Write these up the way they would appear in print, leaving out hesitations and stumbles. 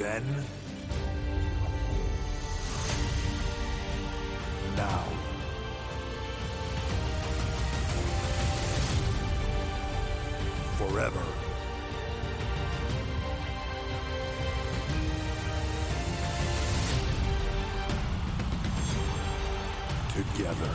Then, now, forever. Together.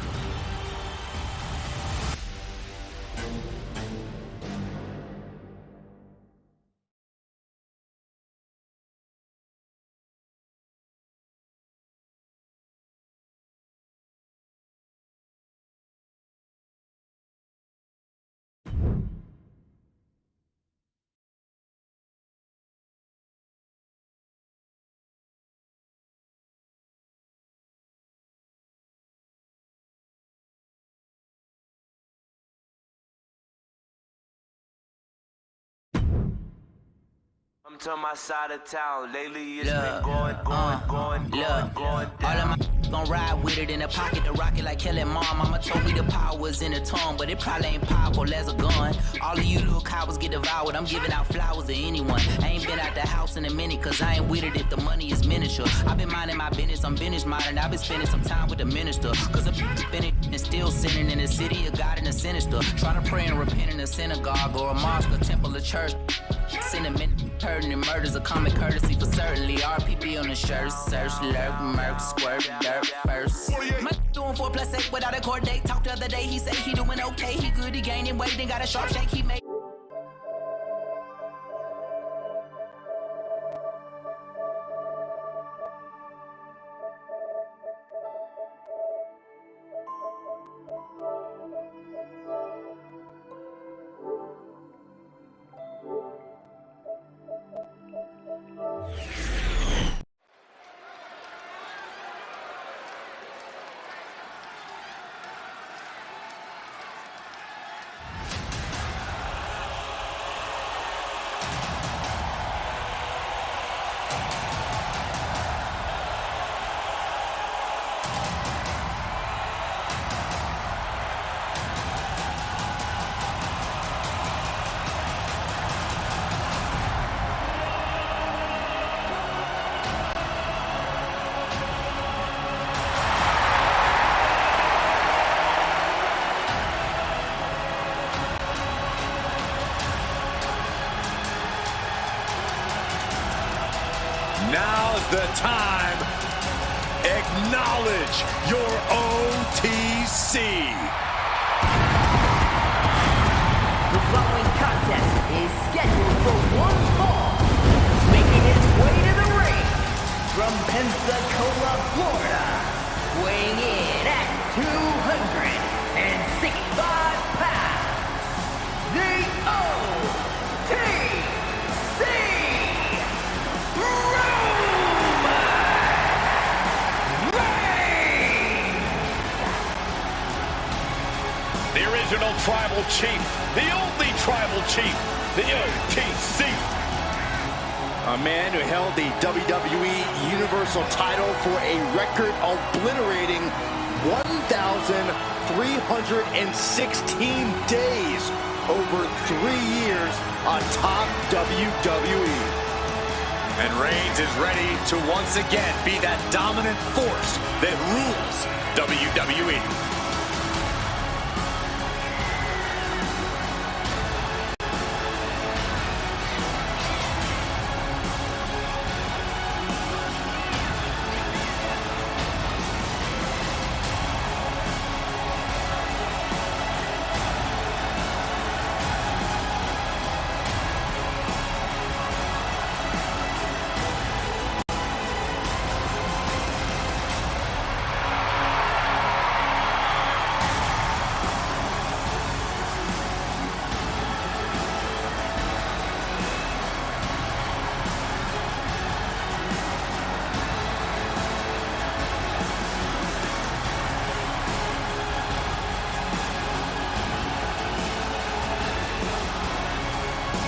I'm to my side of town. Lately it's been going down. All of my gon' ride with it in the pocket to rock it like Kelly Mom. Mama told me the power was in the tongue, but it probably ain't powerful as a gun. All of you little cowards get devoured. I'm giving out flowers to anyone. I ain't been out the house in a minute, cause I ain't with it if the money is miniature. I've been minding my business, I'm business minding. I've been spending some time with the minister, cause I'm been it and still sinning in the city of God and the sinister. Try to pray and repent in a synagogue or a mosque, a temple, a church. Sentiment, hurting and murders, a common courtesy for certainly. RPB on the shirt, search, lurk, murk, squirt, dirt first. My doing 4+8 without a court date. Talked the other day, he said he doing okay. He good, he gaining weight, then got a sharp shake, he made. Now's the time. Acknowledge your OTC. The following contest is scheduled for one fall. Making its way to the ring from Pensacola, Florida, weighing in at 265 pounds, the OTC The original tribal chief, the only tribal chief, the OTC. A man who held the WWE Universal title for a record obliterating 1,316 days over 3 years on top WWE. And Reigns is ready to once again be that dominant force that rules WWE.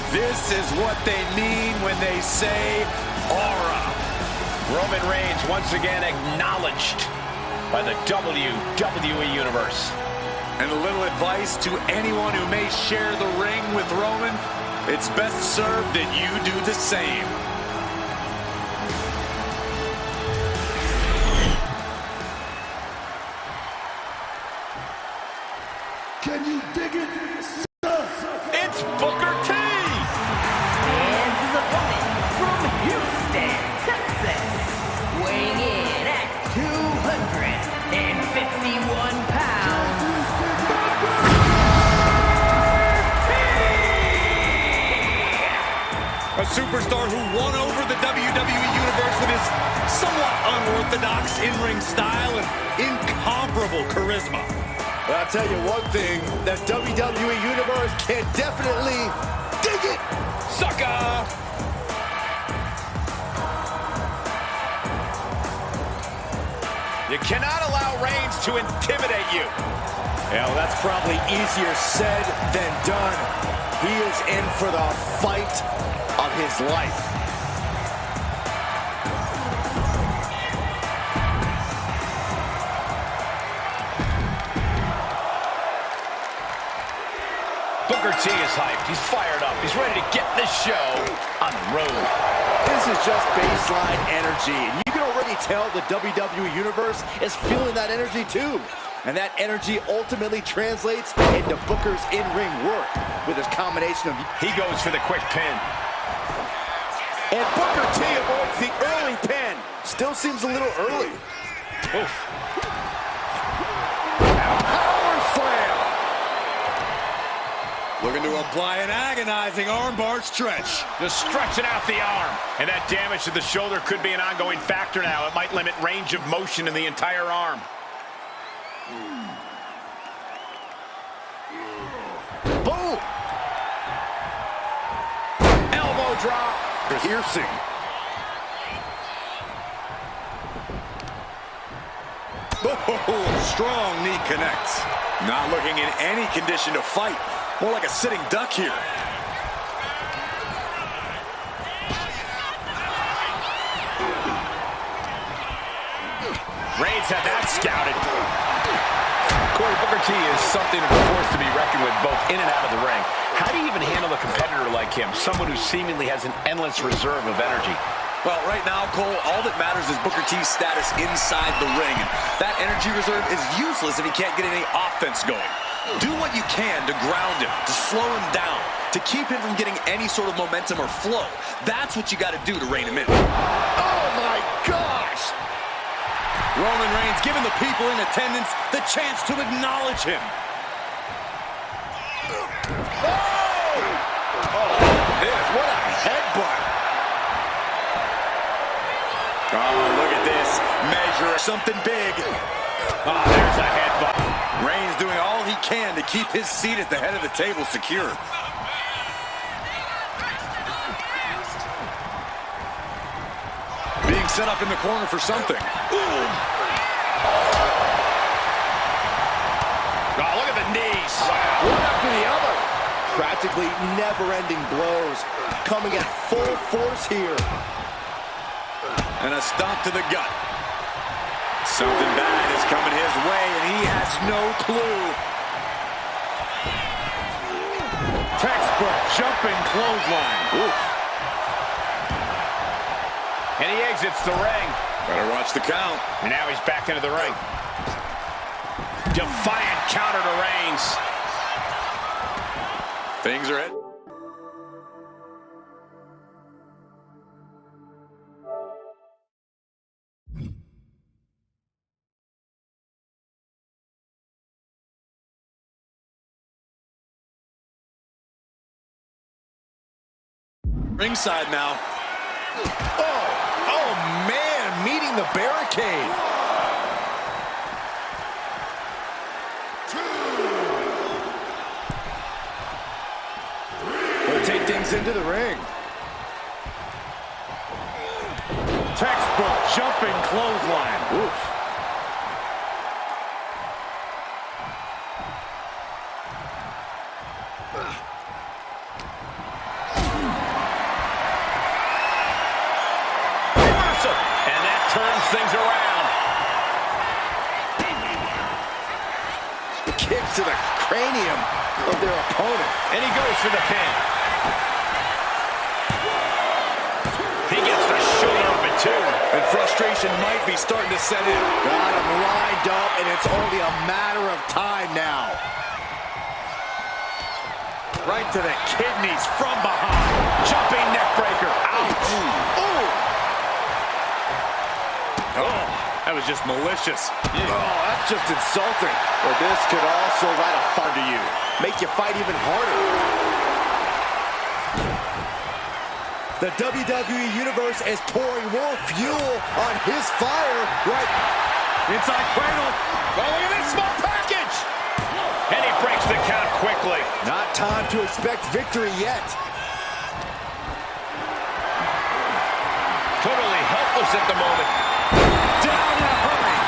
This is what they mean when they say aura. Roman Reigns once again acknowledged by the WWE Universe. And a little advice to anyone who may share the ring with Roman, it's best served that you do the same. superstar who won over the WWE Universe with his somewhat unorthodox in-ring style and incomparable charisma. But I'll tell you one thing, that WWE Universe can definitely dig it! Sucker! You cannot allow Reigns to intimidate you. Yeah, well, that's probably easier said than done. He is in for the fight of his life. Booker T is hyped. He's fired up. He's ready to get this show on the road. This is just baseline energy. And you can already tell the WWE Universe is feeling that energy too. And that energy ultimately translates into Booker's in-ring work with his combination of... He goes for the quick pin. And Booker T avoids the early pin. Still seems a little early. Oof. Power slam. Looking to apply an agonizing armbar stretch. Just stretching out the arm. And that damage to the shoulder could be an ongoing factor now. It might limit range of motion in the entire arm. Boom! Elbow drop. Piercing. Oh, strong knee connects. Not looking in any condition to fight. More like a sitting duck here. Reigns had that scouted. Corey, Booker T is something of a force to be reckoned with both in and out of the ring. How do you even handle a competitor like him, someone who seemingly has an endless reserve of energy? Well, right now, Cole, all that matters is Booker T's status inside the ring. That energy reserve is useless if he can't get any offense going. Do what you can to ground him, to slow him down, to keep him from getting any sort of momentum or flow. That's what you got to do to rein him in. Oh my gosh! Roman Reigns giving the people in attendance the chance to acknowledge him. What a headbutt! Oh, look at this. Measure something big. Oh, there's a headbutt. Reigns doing all he can to keep his seat at the head of the table secure. Being set up in the corner for something. Oh, look at the knees. Wow. One after the other. Practically never-ending blows. Coming at full force here. And a stomp to the gut. Something bad is coming his way, and he has no clue. Textbook jumping clothesline. Oof. And he exits the ring. Better watch the count. And now he's back into the ring. Defiant counter to Reigns. Things are it. Ringside now. Oh man, meeting the barricade. We'll take things into the ring. Textbook jumping clothesline. Oof. And that turns things around. Kicks to the cranium of their opponent. And he goes for the pin. He gets the shoulder of it too. And frustration might be starting to set in. Got him lined up, and it's only a matter of time now. Right to the kidneys from behind. Jumping neck breaker. Ouch. Ooh. Oh, that was just malicious. Oh, that's just insulting. But this could also light a fire to you. Make you fight even harder. The WWE Universe is pouring more fuel on his fire right Inside cradle. Oh, look at this small package. And he breaks the count quickly. Not time to expect victory yet. Totally helpless at the moment. Down in a hurry.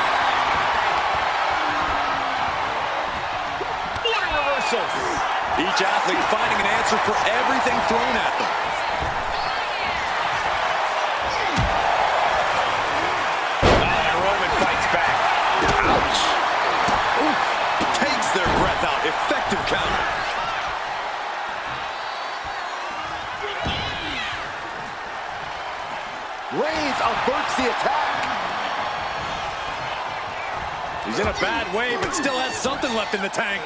What a reversal. Each athlete finding an answer for everything thrown at them. And Roman fights back. Ouch. Oof. Takes their breath out. Effective counter. Reigns averts the attack. He's in a bad way, but still has something left in the tank.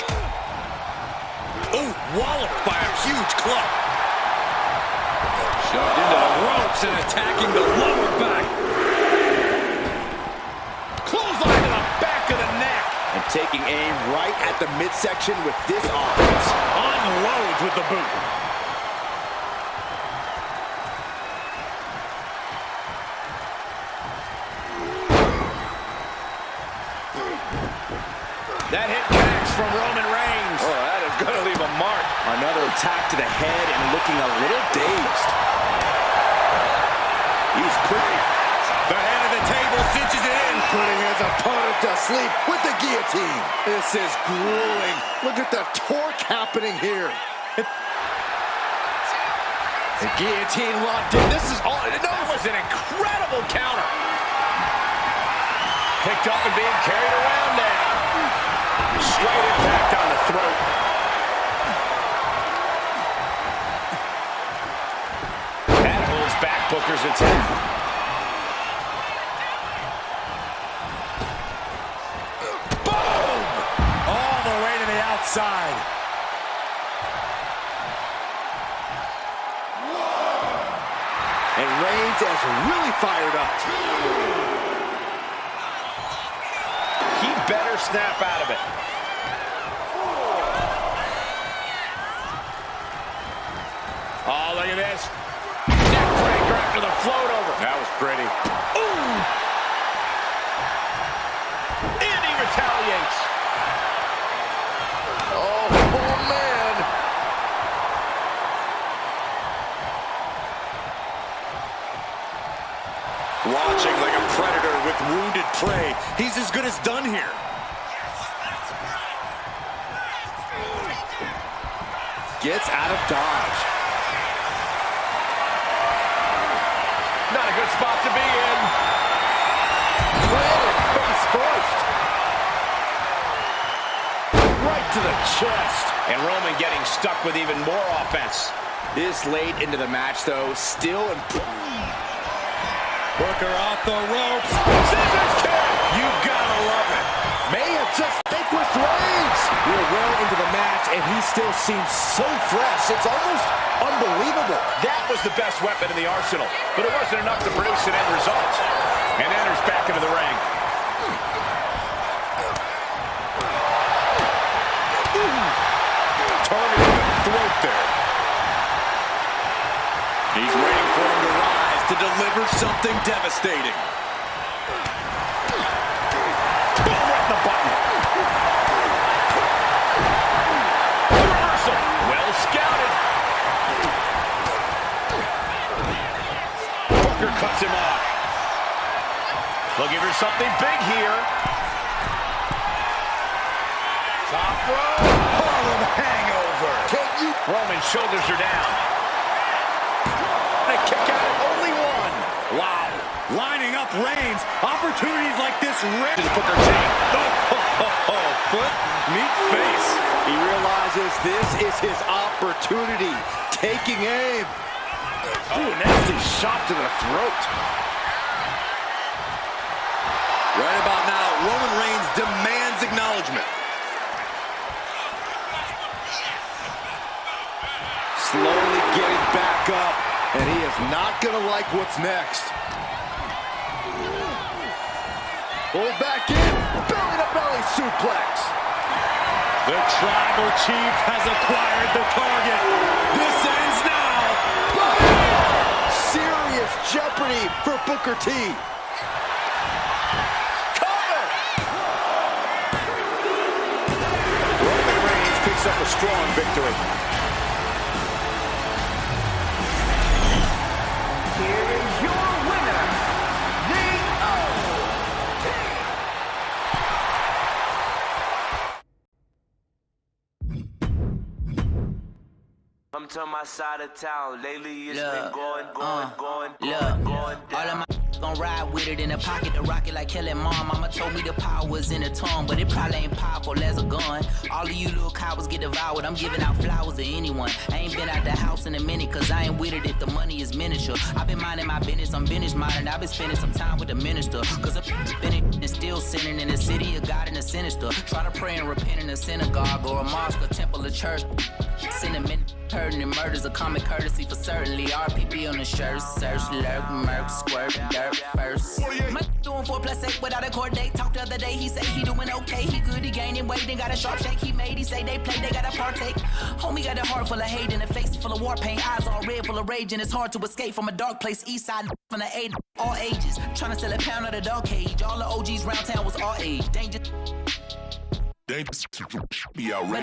Ooh, walloped by a huge club. Shoved into the ropes and attacking the lower back. Clothesline to the back of the neck. And taking aim right at the midsection with this offense. Unloads with the boot. That hit connects from Roman Reigns. Oh, that is going to leave a mark. Another attack to the head and looking a little dazed. He's quick. The head of the table cinches it in. Putting his opponent to sleep with the guillotine. This is grueling. Look at the torque happening here. The guillotine locked in. This is all. That was an incredible counter. Picked up and being carried around now. Straight impact on the throat. That holds back Booker's attack. Boom! All the way to the outside. And Reigns is really fired up. He better snap out of it. Oh, look at this. Neck breaker after the float over. That was pretty. Ooh! And he retaliates. Oh, man. Watching like a predator with wounded prey. He's as good as done here. Gets out of dodge. Not a good spot to be in. Planted face first. Right to the chest. And Roman getting stuck with even more offense. This late into the match, though, still Booker off the ropes. Scissors kick! You gotta love it. may have just vanquished Reigns. We're well into the match, and he still seems so fresh. It's almost unbelievable. That was the best weapon in the arsenal, but it wasn't enough to produce an end result. And enters back into the ring. Targeting the throat there. He's waiting for him to rise to deliver something devastating. Boom, right in the button. Reversal. Well scouted. Booker cuts him off. Looking for something big here. Top rope. Harlem hangover. Can you? Roman's shoulders are down. And a kick out at only one. Wow. Lining up Reigns. Opportunities like this rare. Booker T. Foot, meet face. He realizes this is his opportunity. Taking aim. Oh, nasty shot to the throat. Right about now, Roman Reigns demands acknowledgement. Slowly getting back up, and he is not going to like what's next. Pull back in, belly-to-belly suplex. The Tribal Chief has acquired the target. This ends now. for Booker T. Cover! Roman Reigns picks up a strong victory. Here is your winner, the Come to my side of town. Lately it's Look, been going all of my gon' ride with it in the pocket to rock it like Kelly Mom. Mama told me the power was in the tongue, but it probably ain't powerful as a gun. All of you little cowards get devoured. I'm giving out flowers to anyone. I ain't been out the house in a minute, cause I ain't with it if the money is miniature. I've been minding my business, I'm business minding. I've been spending some time with the minister, cause I've been and still sinning in the city of God and the sinister. Try to pray and repent in a synagogue or a mosque or temple or church. Cinnamon, hurting and murders, a common courtesy for certainly. RPP on the shirt, search, lurk, murk, squirt, dirt first. My doing 4+8 without a court date. Talked the other day, he say he doing okay. He good, he gaining weight, then got a sharp shake he made. He say they play, they gotta partake. Homie got a heart full of hate and a face full of war paint. Eyes all red, full of rage, and it's hard to escape from a dark place. East side from the 8, all ages. Trying to sell a pound of the dog cage. All the OGs round town was all age. Danger. But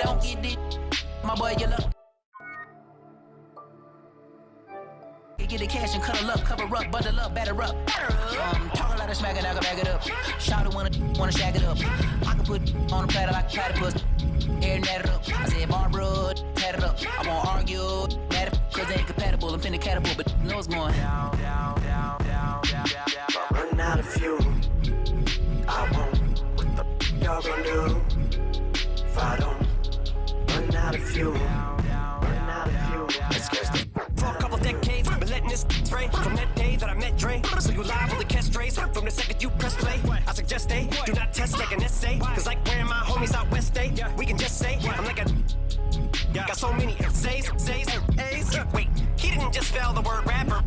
don't get it, my boy, you look. Get the cash and cuddle up, cover up, bundle up, batter up. Talk a lot of smack and I can back it up. Shout it wanna shag it up. I can put on a platter like a platypus. Air net it up. I said Barbara, tat it up. I won't argue, mad it, cause they ain't compatible. I'm finna catapult, but know what's going down. If I run out of fuel, I won't. What the y'all gonna do? If I don't run out of fuel, let's get started. For a couple decades, been letting this spray from that day that I met Dre. So you live on the catch strays from the second you press play. I suggest they do not test like an essay. Cause like where my homies out west day, we can just say I'm like a got so many essays, A's. Wait, he didn't just spell the word rapper.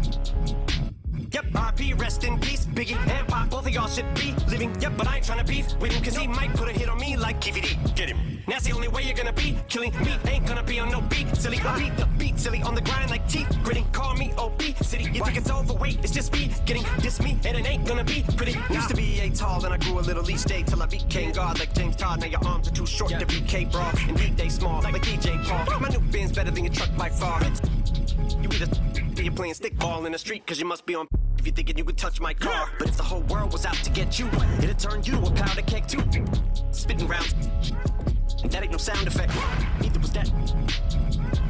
Yep, RP, rest in peace. Biggie and Pop, both of y'all should be living. Yep, but I ain't tryna beef with him, cause he might put a hit on me like KVD. Get him. That's the only way you're gonna be. Killing me ain't gonna be on no beat. Silly, I beat the beat, silly on the grind like teeth. Gritting, call me OP. City, you think it's overweight, it's just me. Getting this me, and it ain't gonna be pretty. Used to be 8 tall, then I grew a little each day till I became God like James Todd. Now your arms are too short to be K-Bra. Indeed, they small like DJ Paul. My new Benz better than your truck by far. You either you're playing stickball in the street, cause you must be on if you're thinking you could touch my car. But if the whole world was out to get you, it'd turn you to a powder keg too. Spitting rounds, and that ain't no sound effect. Neither was that.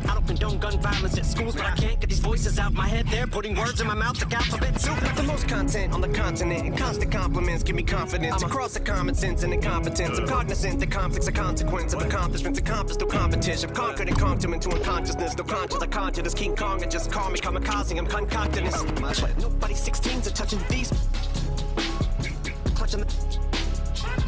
I don't condone gun violence at schools, but I can't get these voices out my head. They're putting words in my mouth like alphabet soup. The most content on the continent, and constant compliments give me confidence. I'm across the common sense and incompetence. I'm cognizant that conflicts are consequence of accomplishments accomplished through competition. I've conquered and conked him into unconsciousness. No conscience, I conjured this King Kong and just call me kamikaze. I'm concocting this. Nobody 16s are touching these. Clutching the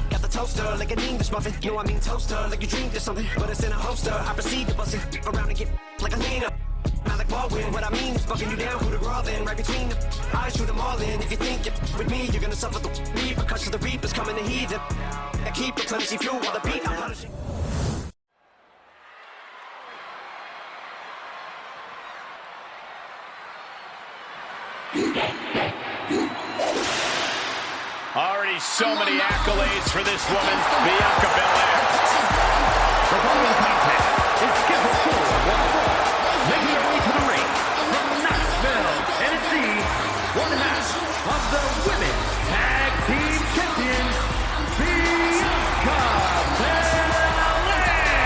got the toaster like an English muffin. No, I mean toaster like you dreamed of something, but it's in a holster. I proceed to bust it around and get like a leaner. Not like Baldwin. What I mean is bucking you down, who the raw then. Right between the eyes, shoot them all in. If you think you're with me, you're gonna suffer the repercussions. The reapers coming to heathen. I keep replenishing fuel while the beat I'm punishing. Already so many accolades for this woman, Bianca Belair. The following contest is scheduled for one fall. Making her way to the ring from Knoxville, Tennessee, one half of the Women's Tag Team Champions, Bianca Belair.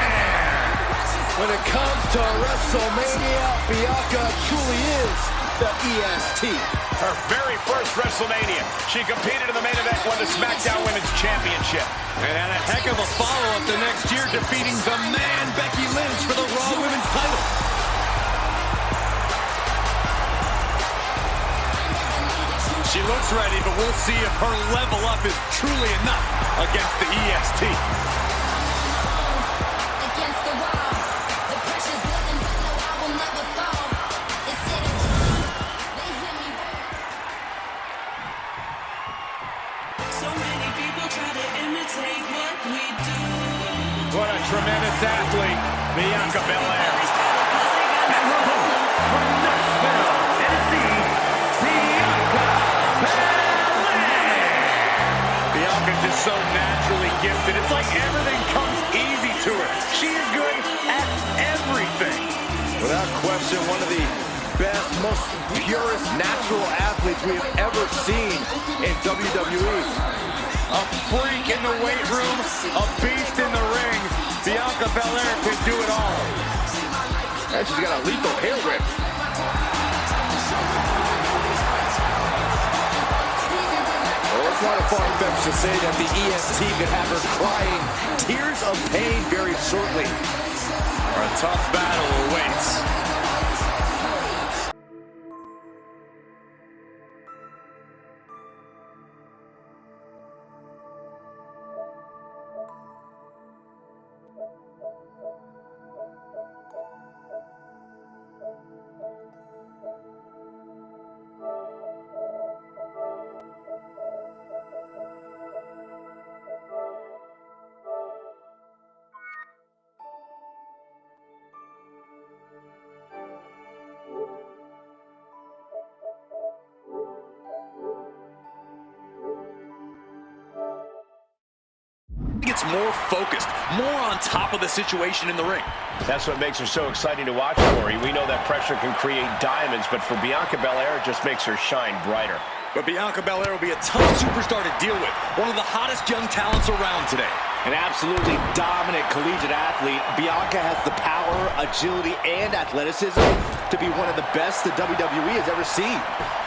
When it comes to WrestleMania, Bianca truly is the EST. Her very first WrestleMania. She competed in the main event, won the SmackDown Women's Championship. And had a heck of a follow-up the next year, defeating the man Becky Lynch for the Raw Women's title. She looks ready, but we'll see if her level up is truly enough against the EST. Against the wall, the pressure's building, but no, I will never fall. It's in it. They hear me. So many people try to imitate what we do. What a tremendous athlete, Bianca Belair. And her opponent from Knoxville, Tennessee, Bianca question, one of the best, most purest natural athletes we have ever seen in WWE. A freak in the weight room, a beast in the ring. Bianca Belair can do it all. And she's got a lethal hair rip. Well, it's not a far-fetched to say that the EST could have her crying tears of pain very shortly. A tough battle awaits. Gets more focused, more on top of the situation in the ring. That's what makes her so exciting to watch, Corey. We know that pressure can create diamonds, but for Bianca Belair, it just makes her shine brighter. But Bianca Belair will be a tough superstar to deal with. One of the hottest young talents around today. An absolutely dominant collegiate athlete, Bianca has the power, agility, and athleticism to be one of the best the WWE has ever seen.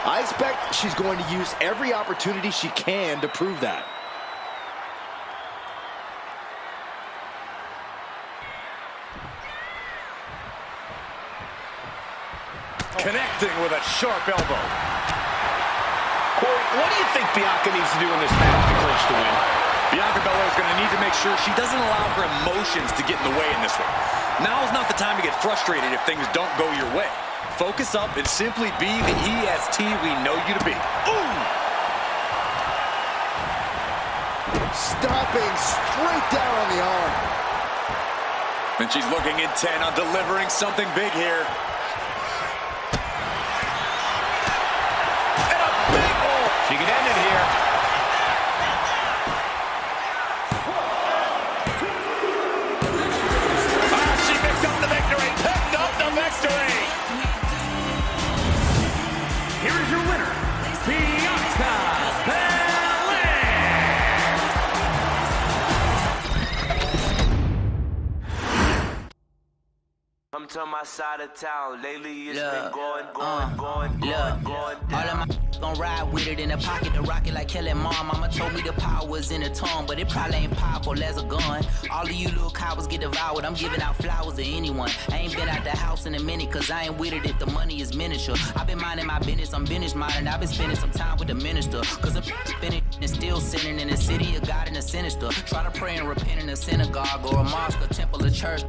I expect she's going to use every opportunity she can to prove that. Connecting with a sharp elbow. Corey, what do you think Bianca needs to do in this match to clinch the win? Bianca Belair is going to need to make sure she doesn't allow her emotions to get in the way in this one. Now is not the time to get frustrated if things don't go your way. Focus up and simply be the EST we know you to be. Ooh! Stomping straight down on the arm. And she's looking intent on delivering something big here. She can end it here. She picked up the victory. Picked up the victory. Here is your winner, Bianca Belair. Come to my side of town. Lately it's Look, been going. All of my gon' ride with it in the pocket to rock it like Kelly Mom. Mama told me the power was in the tongue, but it probably ain't powerful as a gun. All of you little cowards get devoured. I'm giving out flowers to anyone. I ain't been out the house in a minute, cause I ain't with it if the money is miniature. I've been minding my business, I'm business minding. I've been spending some time with the minister, cause I'm spinning and still sinning in the city of God and the sinister. Try to pray and repent in a synagogue or a mosque, a temple, a church.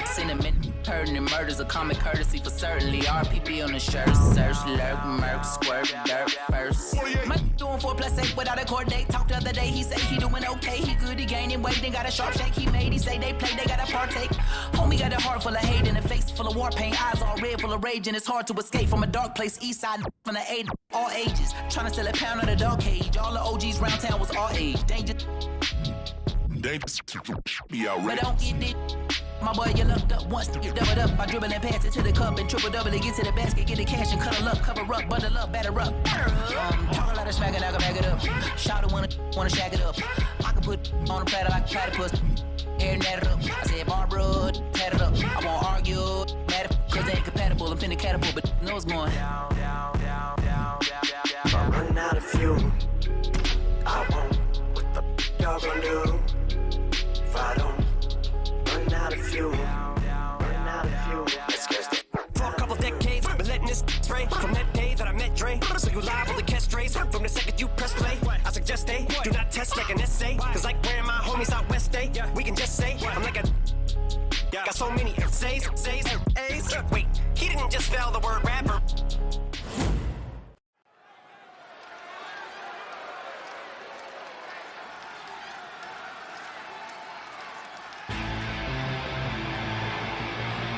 Cinnamon, hurting and murders, a common courtesy for certainly. RPP on the shirt, search, lurk, murk, squirt, dirt first. My doing 4+8 without a court date. Talked the other day, he say he doing okay. He good, he gaining weight, then got a sharp shake. He made, he say they play, they gotta partake. Homie got a heart full of hate and a face full of war paint. Eyes all red, full of rage, and it's hard to escape from a dark place. East side from the 8, all ages. Trying to sell a pound of the dog cage. All the OGs round town was all age. Danger. But don't get it. My boy, you lucked up once, you doubled up. I dribble and pass it to the cup and triple double it. Get to the basket, get the cash and cuddle up, cover up, bundle up, batter up. Talk a lot of smack and I can back it up. Shout it wanna shag it up. I can put on a platter like a platypus. Air net it up. I said Barbara, tat it up. I won't argue, mad cause they ain't compatible. I'm finna catapult, but nose going. If I run out of fuel, I won't. What the y'all gonna do? If I don't run out of fuel, let's get it. For a couple decades, been letting this spray from that day that I met Dre. So you liable to catch strays from the second you press play. I suggest they do not test like an essay. Cause like where my homies out west day, we can just say I'm like a. Got so many essays, A's. Wait, he didn't just spell the word rapper.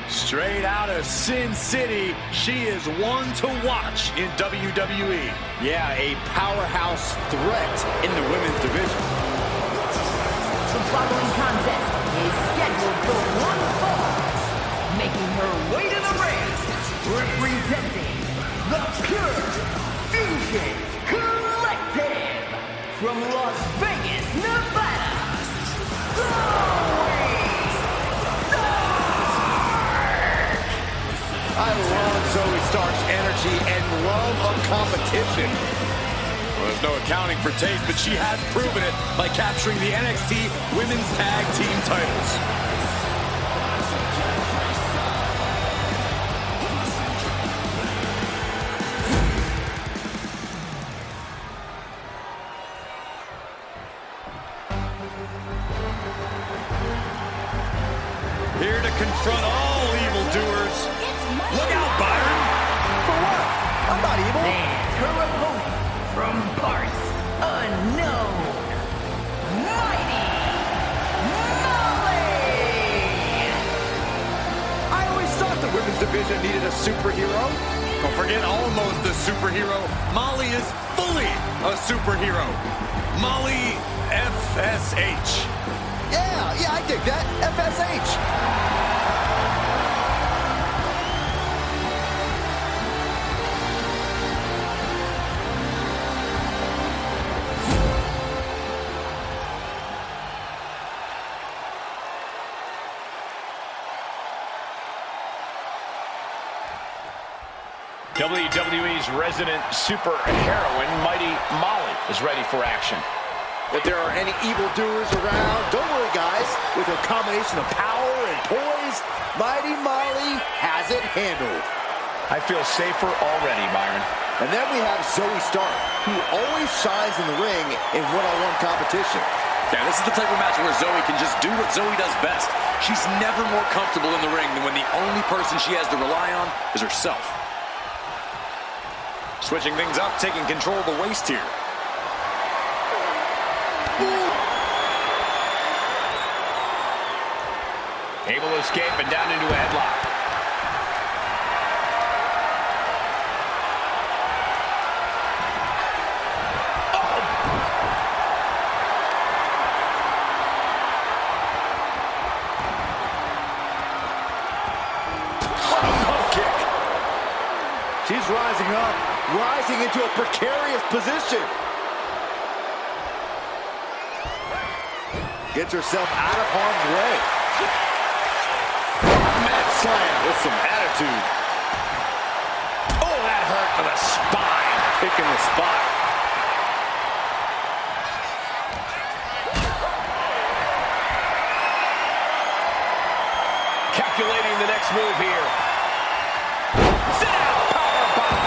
Straight out of Sin City, she is one to watch in WWE. Yeah, a powerhouse threat in the women's division. The following contest is scheduled for one fall. Making her way to the ring on Zoe Stark's energy and love of competition. Well, there's no accounting for taste, but she has proven it by capturing the NXT Women's Tag Team titles. Here to confront all evildoers. Look out, Byron. For what? I'm not evil. And her opponent from parts unknown, Mighty Molly! I always thought the women's division needed a superhero. Don't forget, almost a superhero. Molly is fully a superhero. Molly FSH. Yeah, I dig that. FSH. WWE's resident superheroine, Mighty Molly, is ready for action. If there are any evildoers around, don't worry, guys. With her combination of power and poise, Mighty Molly has it handled. I feel safer already, Byron. And then we have Zoe Stark, who always shines in the ring in one-on-one competition. Yeah, this is the type of match where Zoe can just do what Zoe does best. She's never more comfortable in the ring than when the only person she has to rely on is herself. Switching things up, taking control of the waist here. Able to escape and down into a headlock. She's rising up, rising into a precarious position. Gets herself out of harm's way. Mat slam with some attitude. Oh, that hurt to the spine. Picking the spot. Calculating the next move here. Sit down, power bomb.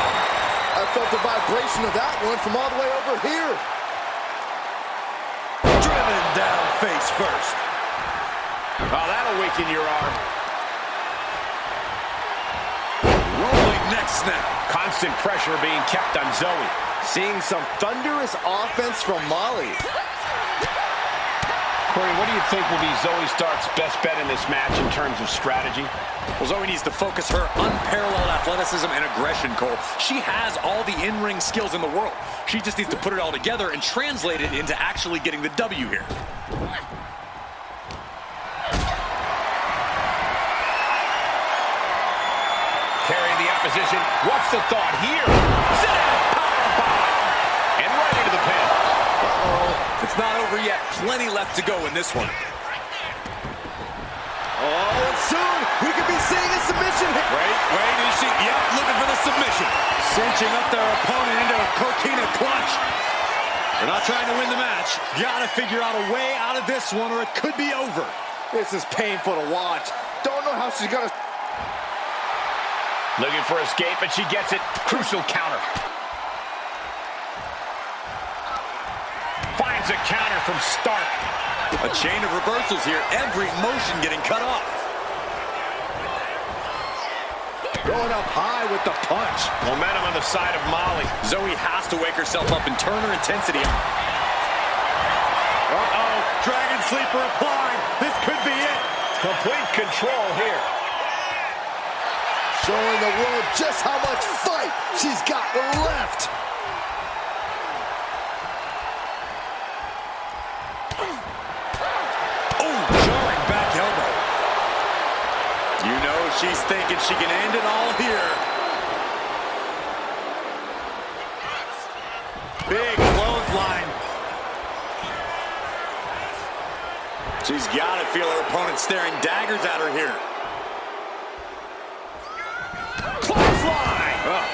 I felt the vibration of that one from all the way over here. Driven down face first. Oh, that'll weaken your arm. Rolling neck snap. Constant pressure being kept on Zoe. Seeing some thunderous offense from Molly. Corey, what do you think will be Zoe Stark's best bet in this match in terms of strategy? Well, Zoe needs to focus her unparalleled athleticism and aggression, Cole. She has all the in-ring skills in the world. She just needs to put it all together and translate it into actually getting the W here. Carrying the opposition. What's the thought here? Sit down, powerbomb. And right into the pin. It's not over yet. Plenty left to go in this one. Oh, and soon we could be seeing a submission hit. Wait, is she? Yep, looking for the submission. Cinching up their opponent into a coquina clutch. They're not trying to win the match. Gotta figure out a way out of this one or it could be over. This is painful to watch. Don't know how she's gonna... Looking for escape, and she gets it. Crucial counter. Finds a counter from Stark. A chain of reversals here. Every motion getting cut off. Going up high with the punch. Momentum on the side of Molly. Zoe has to wake herself up and turn her intensity up. Uh-oh, Dragon Sleeper applied. This could be it. Complete control here. Showing the world just how much fight she's got left. Oh, jarring back elbow. You know she's thinking she can end it all here. Big clothesline. She's got to feel her opponent staring daggers at her here. Close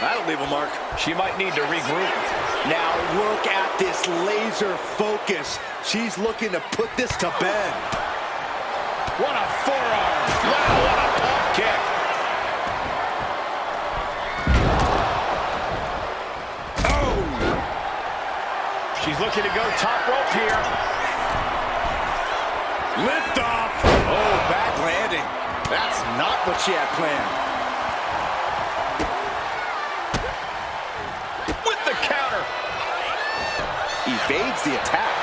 That'll leave a mark. She might need to regroup. Now look at this laser focus. She's looking to put this to bed. What a forearm. Wow, what a pump kick. Oh! She's looking to go top rope here. Lift off. Oh, back landing. That's not what she had planned. With the counter. Evades the attack.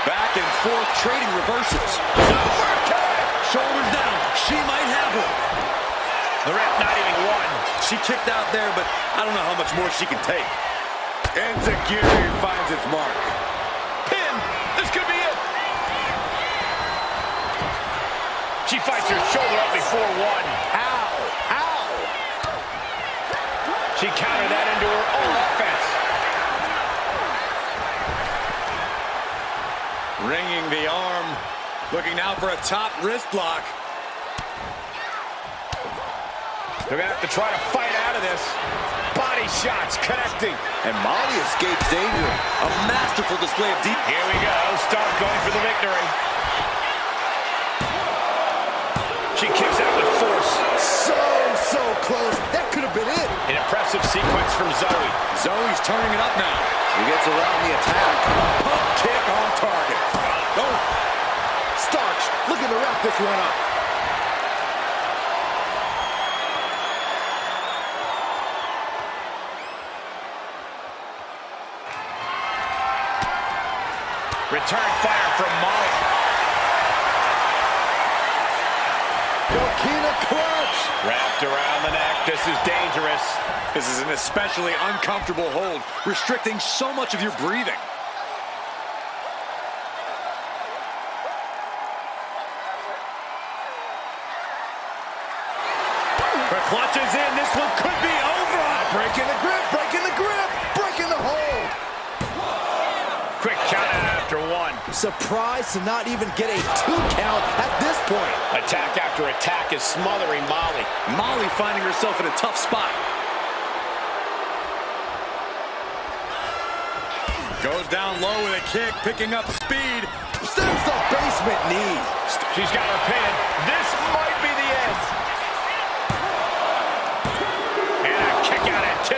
Back and forth, trading reversals. Super kick. Shoulders down. She might have one. The ref not even one. She kicked out there, but I don't know how much more she can take. Enziguri finds its mark. Pin. This could be it. She fights her shoulder up before one. Ow! Ow! She countered that into her own offense. Ringing the arm. Looking now for a top wrist lock. They're going to have to try to fight out of this. Body shots connecting. And Molly escapes danger. A masterful display of deep. Here we go. Stark going for the victory. She kicks out with force. So close. That could have been it. An impressive sequence from Zoe. Zoe's turning it up now. He gets around the attack. Pump kick on target. Oh. Starks looking to wrap this one up. Return fire from Molly. Yokina clutch. Wrapped around the neck. This is dangerous. This is an especially uncomfortable hold, restricting so much of your breathing. Her clutch is in. This one could be over. Breaking the grip, breaking the grip, breaking the hold. Quick count out after one. Surprised to not even get a 2 count at this point. Attack after attack is smothering Molly. Molly finding herself in a tough spot. Goes down low with a kick, picking up speed. Sends the basement knee. She's got her pin. This might be the end. And a kick out at 2.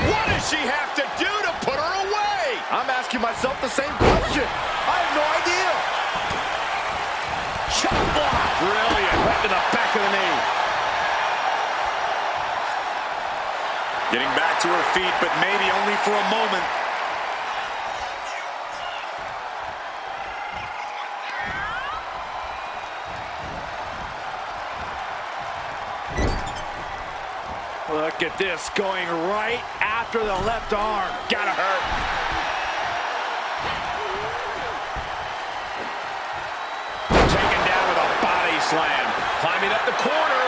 What does she have to do to put her away? I'm asking myself the same question. I have no idea. Chop block. Brilliant. Right to the back of the knee. Getting back to her feet, but maybe only for a moment. Look at this, going right after the left arm. Gotta hurt. Taken down with a body slam. Climbing up the corner.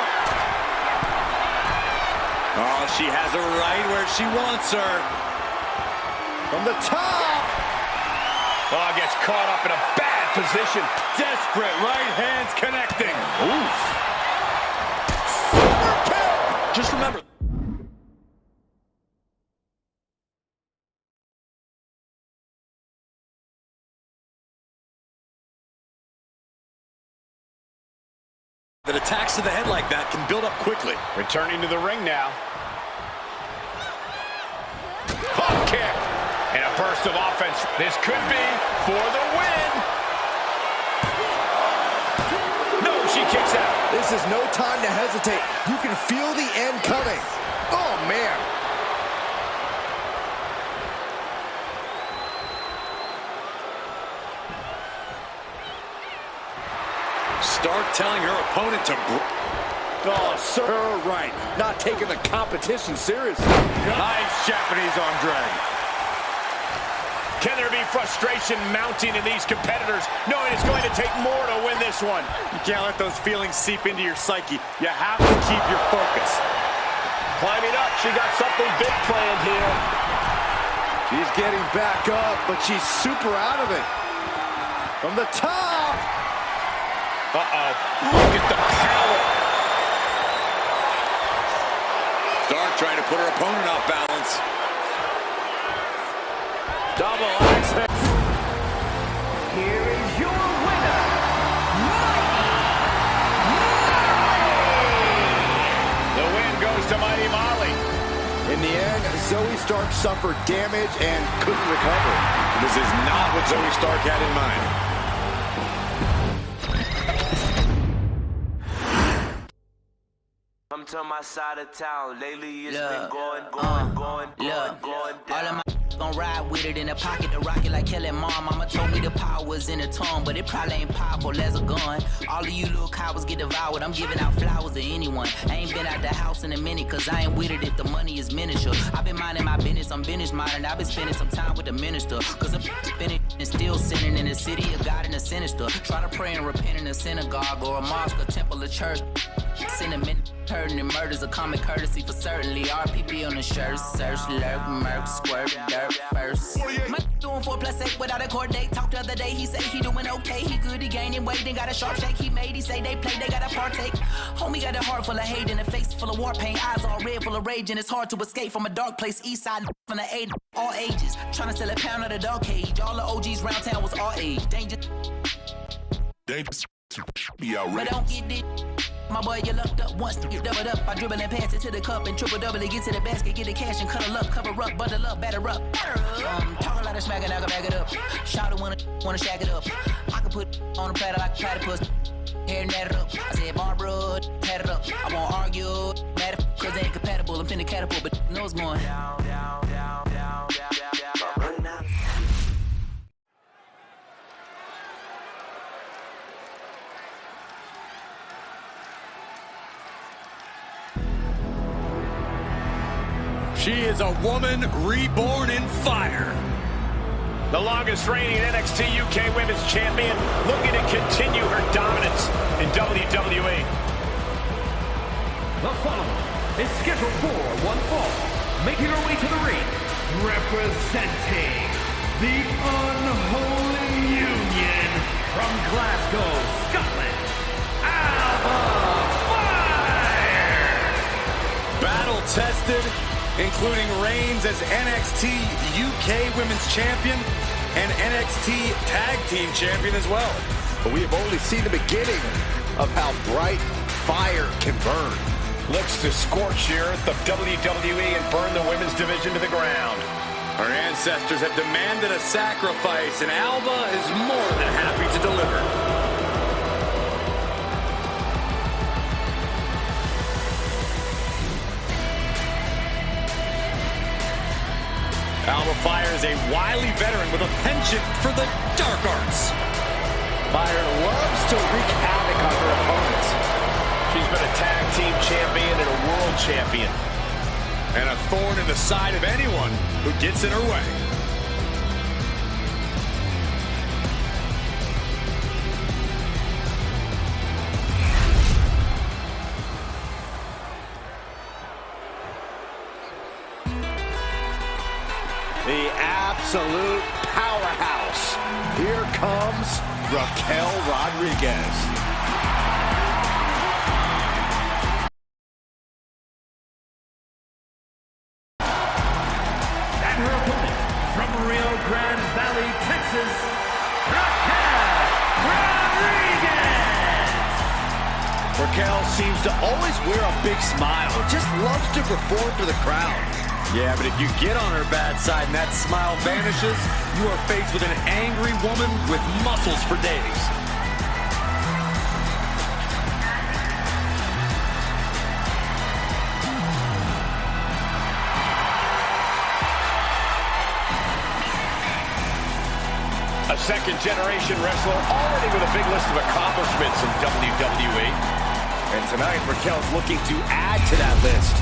Oh, she has her right where she wants her. From the top. Oh, gets caught up in a bad position. Desperate right hands connecting. Oof. Just remember. That attacks to the head like that can build up quickly. Returning to the ring now. Hop kick. And a burst of offense. This could be for the win. No, she kicks out. This is no time to hesitate. You can feel the end coming. Oh, man. Stark telling her opponent to... Oh, sir, right. Not taking the competition seriously. Nice Japanese arm drag. Can there be frustration mounting in these competitors, knowing it's going to take more to win this one? You can't let those feelings seep into your psyche. You have to keep your focus. Climbing up, she got something big planned here. She's getting back up, but she's super out of it. From the top. Uh-oh. Look at the power. Stark trying to put her opponent off balance. offense. Double axe. Here is your winner, The win goes to Mighty Molly. In the end, Zoe Stark suffered damage and couldn't recover. This is not what Zoe Stark had in mind. Come to my side of town. Lately it's Look, been going look, down. all of my gon' ride with it in the pocket to rock it like Kelly Mom. Mama told me the power was in the tongue, but it probably ain't powerful as a gun. All of you little cowards get devoured. I'm giving out flowers to anyone. I ain't been out the house in a minute, cause I ain't with it if the money is miniature. I've been minding my business, I'm business minding. I've been spending some time with the minister, cause I'm spending and still sinning in the city of God and the sinister. Try to pray and repent in a synagogue or a mosque, a temple, a church. Sentiment, hurting and murders, a common courtesy for certainly. RPP on the shirt, search, lurk, murk, squirt, dirt first. My doing 4+8 without a court date. Talked the other day, he say he doing okay. He good, he gaining weight, then got a sharp shake. He made, he say they play, they gotta partake. Homie got a heart full of hate and a face full of war paint. Eyes all red, full of rage, and it's hard to escape from a dark place. East side from the 8, all ages. Trying to sell a pound of the dog cage. All the OGs round town was all age. Dangerous. But don't get it. My boy, you lucked up once, you doubled up. I dribble and pass it to the cup and triple double it. Get to the basket, get the cash and cuddle up, cover up, bundle up, batter up. Talk a lot of smack and I can back it up. Shout it wanna shack it up. I can put on a platter like a platypus. Hair natted up. I said Barbara, pat it up. I won't argue, mad at cause they ain't compatible. I'm finna catapult, but nose going down. She is a woman reborn in fire. The longest reigning NXT UK Women's Champion looking to continue her dominance in WWE. The following is scheduled for one fall, making her way to the ring, representing the Unholy Union from Glasgow, Scotland, Alba Fire! Battle-tested, including reigns as NXT UK Women's Champion and NXT Tag Team Champion as well. But we have only seen the beginning of how bright fire can burn. Looks to scorch the earth of WWE and burn the women's division to the ground. Our ancestors have demanded a sacrifice, and Alba is more than happy to deliver. Alba Fire is a wily veteran with a penchant for the dark arts. Fire loves to wreak havoc on her opponents. She's been a tag team champion and a world champion. And a thorn in the side of anyone who gets in her way. The absolute powerhouse. Here comes Raquel Rodriguez. And her opponent from Rio Grande Valley, Texas, Raquel Rodriguez. Raquel seems to always wear a big smile. Just loves to perform for the crowd. Yeah, but if you get on her bad side and that smile vanishes, you are faced with an angry woman with muscles for days. A second-generation wrestler already with a big list of accomplishments in WWE. And tonight, Raquel's looking to add to that list.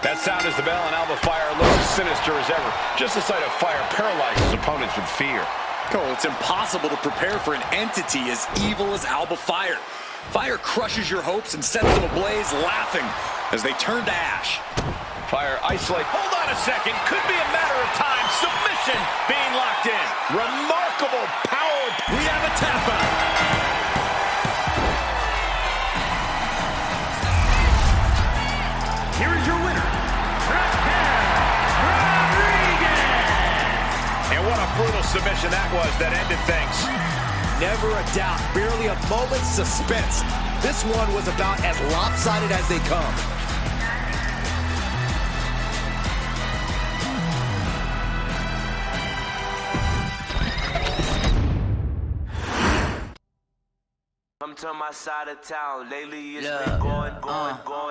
That sound is the bell, and Alba Fire looks as sinister as ever. Just the sight of fire paralyzes opponents with fear. Oh, it's impossible to prepare for an entity as evil as Alba Fire. Fire crushes your hopes and sets them ablaze, laughing as they turn to ash. Fire isolate. Hold on a second. Could be a matter of time. Submission being locked in. Remarkable power. We have a tap out. submission that was that ended things. Never a doubt, barely a moment's suspense. This one was about as lopsided as they come. Come to my side of town. Lately it's been going. All of my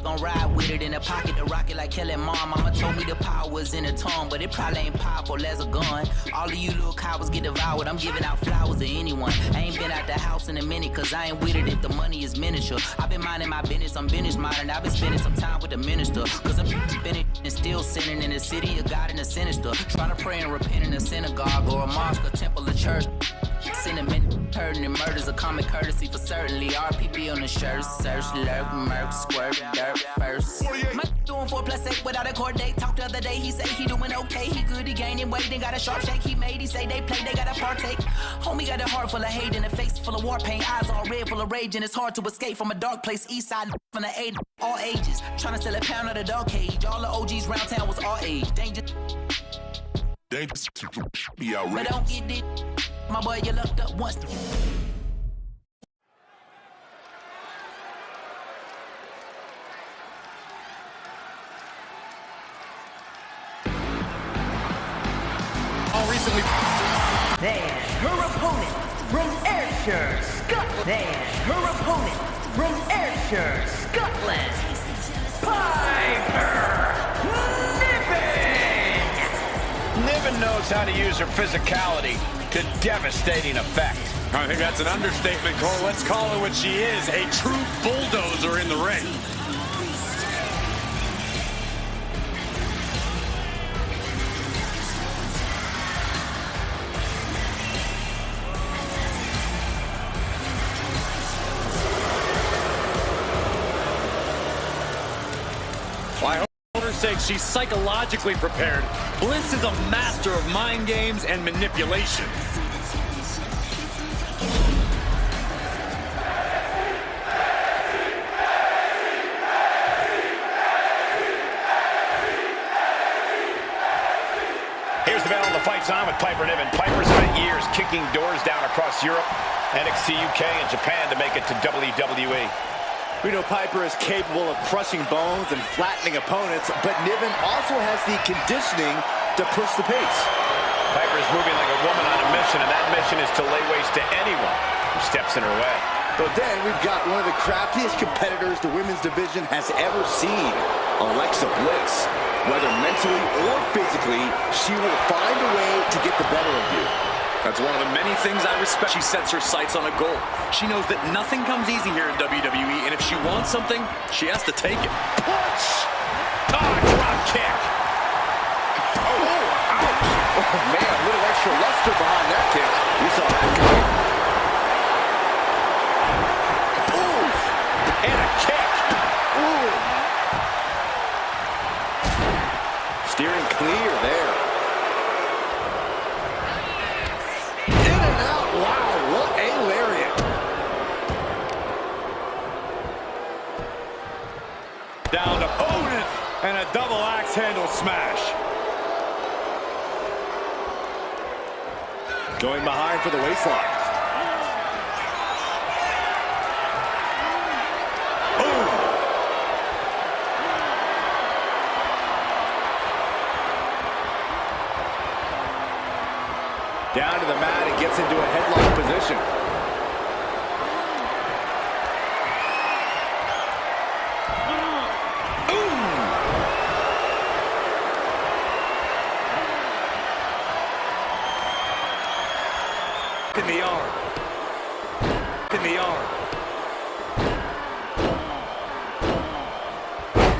gon' ride with it in the pocket to rock it like Kelly Mom. Mama told me the power was in the tongue, but it probably ain't powerful as a gun. All of you little cowards get devoured. I'm giving out flowers to anyone. I ain't been out the house in a minute, cause I ain't with it if the money is miniature. I've been minding my business, I'm business minding. I've been spending some time with the minister, cause I'm spending and still sinning in the city of God in the sinister. Trying to pray and repent in a synagogue or a mosque, a temple, a church. Cinnamon, hurting and murders, a common courtesy for certainly. RPP on the shirt, search, lurk, murk, squirt, dirt, first. My doing 4+8 without a court date. Talked the other day, he say he doing okay. He good, he gaining weight, then got a sharp shake he made. He say they play, they gotta partake. Homie got a heart full of hate and a face full of war paint. Eyes all red, full of rage, and it's hard to escape from a dark place. East side from the 8, all ages. Trying to sell a pound of the dog cage. All the OGs round town was all age. Danger. But don't get it. My boy, you locked up once. Recently. And her opponent from Ayrshire, Scotland. And her opponent from Ayrshire, Scotland, Piper Niven. Niven knows how to use her physicality to devastating effect. I think that's an understatement, Cole. Let's call her what she is, a true bulldozer in the ring. Sake, she's psychologically prepared. Bliss is a master of mind games and manipulation. Here's the battle of the fight's on with Piper Niven. Piper spent years kicking doors down across Europe, NXT UK, and Japan to make it to WWE. We know Piper is capable of crushing bones and flattening opponents, but Niven also has the conditioning to push the pace. Piper is moving like a woman on a mission, and that mission is to lay waste to anyone who steps in her way. But then we've got one of the craftiest competitors the women's division has ever seen, Alexa Bliss. Whether mentally or physically, she will find a way to get the better of you. That's one of the many things I respect. She sets her sights on a goal. She knows that nothing comes easy here in WWE, and if she wants something, she has to take it. Punch! Drop kick! Oh, ouch! Oh, man, a little extra luster behind that kick. We saw that coming. Ooh! And a kick! Ooh! Steering clear there. Wow, what a lariat. Down to opponent and a double axe handle smash. Going behind for the waistline. Boom. Down to the mat and gets into a headlock position. In the arm. In the arm.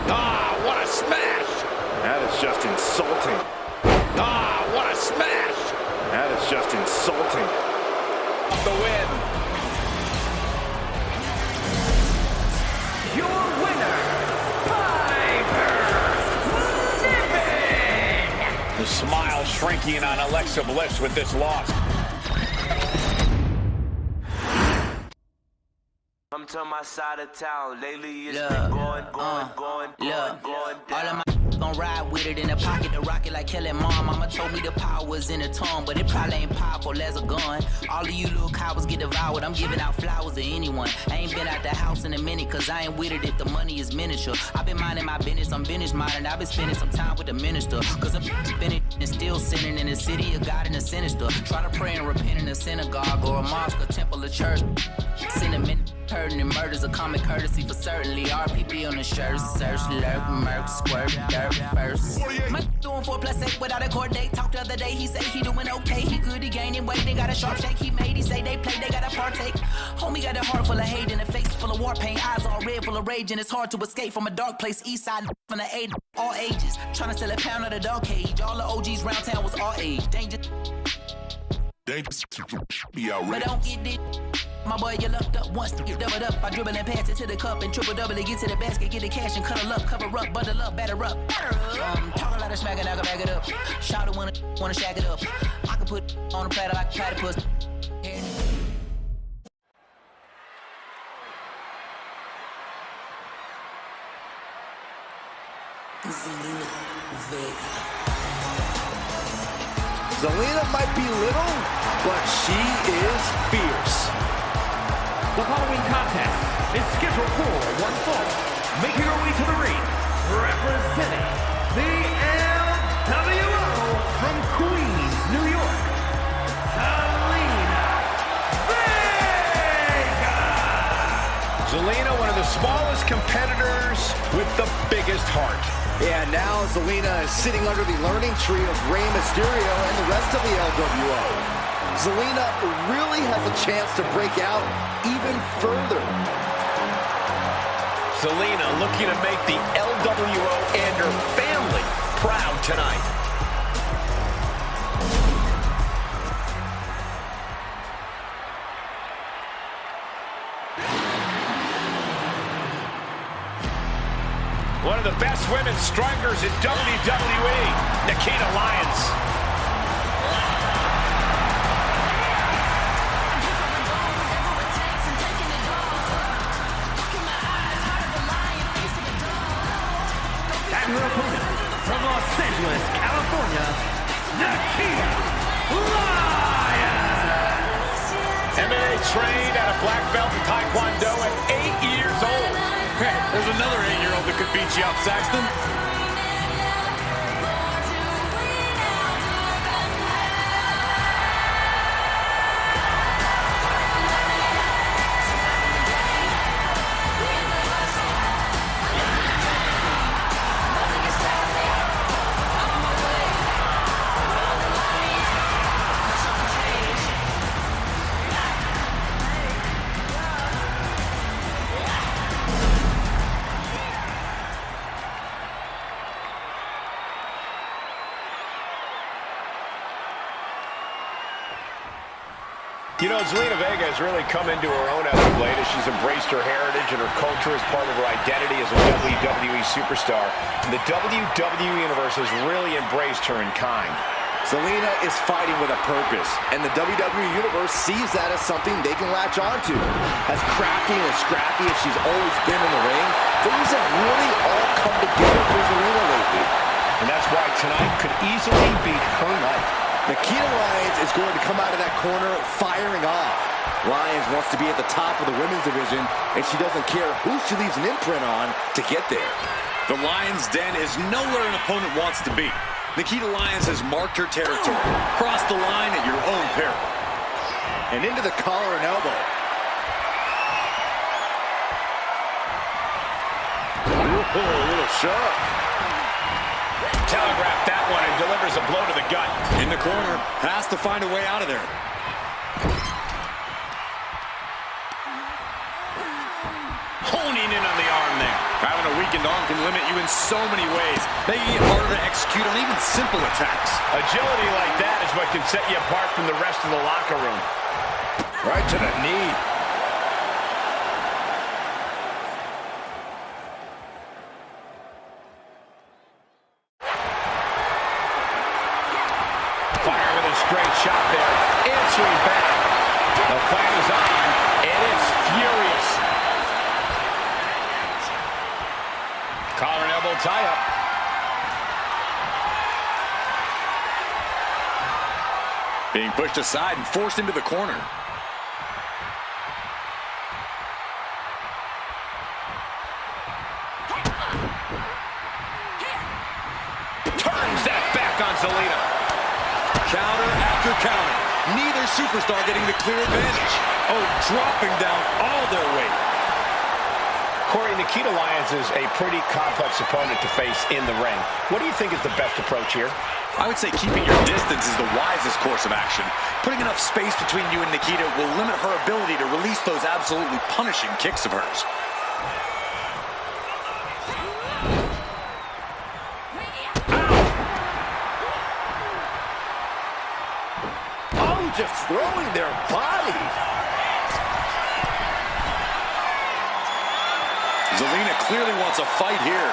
Ah, what a smash! That is just insulting. Ah, what a smash! That is just insulting. The win. Your winner, Piper Niven. The smile shrinking on Alexa Bliss with this loss. Come to my side of town. Lately it's been going. All of my gon' ride with it in the pocket to rock it like Kelly Mom. Mama told me the power was in the tongue, but it probably ain't powerful as a gun. All of you little cowards get devoured. I'm giving out flowers to anyone. I ain't been out the house in a minute, cause I ain't with it if the money is miniature. I've been minding my business, I'm business minded. I've been spending some time with the minister, cause I'm spending and still sinning in the city of God and the sinister. Try to pray and repent in a synagogue or a mosque or temple or church. Sentiment, hurting and murders a common courtesy for certainly. RPP on the shirt, search, lurk, murk, squirt, dirt, first. My doing 4+8 without a court date. Talked the other day, he say he doing okay. He good, he gaining weight, they got a sharp shake. He made, he say they play, they gotta partake. Homie got a heart full of hate and a face full of war paint. Eyes all red, full of rage, and it's hard to escape from a dark place. East side from the 8, all ages. Trying to sell a pound of the dog cage. All the OGs round town was all age. Danger. But don't get it. My boy, you lucked up once to get doubled up. I dribble and pass it to the cup and triple double it. Get to the basket, get the cash and cuddle up. Cover up, bundle up, batter up. Talk a lot of smack and I can back it up. Shout it wanna shack it up. I can put on the platter like a platypus. Zelina might be little, but she is fierce. The following contest is scheduled for one fall. Making her way to the ring, representing the LWO from Queens, New York, Zelina Vega. Zelina, one of the smallest competitors with the biggest heart. Yeah, now Zelina is sitting under the learning tree of Rey Mysterio and the rest of the LWO. Zelina really has a chance to break out even further. Zelina looking to make the LWO and her family proud tonight. One of the best women's strikers in WWE, Nikita Lyons. And her opponent from Los Angeles, California, Nikita Lyons. MMA trained at a black belt in Taekwondo at 8 years old. There's another 8-year-old that could beat you up, Saxton. You know, Zelina Vega has really come into her own as of late as she's embraced her heritage and her culture as part of her identity as a WWE superstar. And the WWE Universe has really embraced her in kind. Zelina is fighting with a purpose, and the WWE Universe sees that as something they can latch onto. As crafty and as scrappy as she's always been in the ring, things have really all come together for Zelina lately. And that's why tonight could easily be her night. Nikita Lyons is going to come out of that corner firing off. Lyons wants to be at the top of the women's division, and she doesn't care who she leaves an imprint on to get there. The Lions' Den is nowhere an opponent wants to be. Nikita Lyons has marked her territory. Cross the line at your own peril. And into the collar and elbow. Ooh, a little shove. Telegraphed that one and delivers a blow to the gut. In the corner, has to find a way out of there. Honing in on the arm there. Having a weakened arm can limit you in so many ways, making it harder to execute on even simple attacks. Agility like that is what can set you apart from the rest of the locker room. Right to the knee. Fire with a straight shot there. Answering back. The fight is on, and it's furious. Collar and elbow tie-up. Being pushed aside and forced into the corner. Turns that back on Zelina. Counter after counter. Neither superstar getting the clear advantage. Oh, dropping down all their weight. Corey, Nikita Lyons is a pretty complex opponent to face in the ring. What do you think is the best approach here? I would say keeping your distance is the wisest course of action. Putting enough space between you and Nikita will limit her ability to release those absolutely punishing kicks of hers. Oh, just throwing their body. Zelina clearly wants a fight here.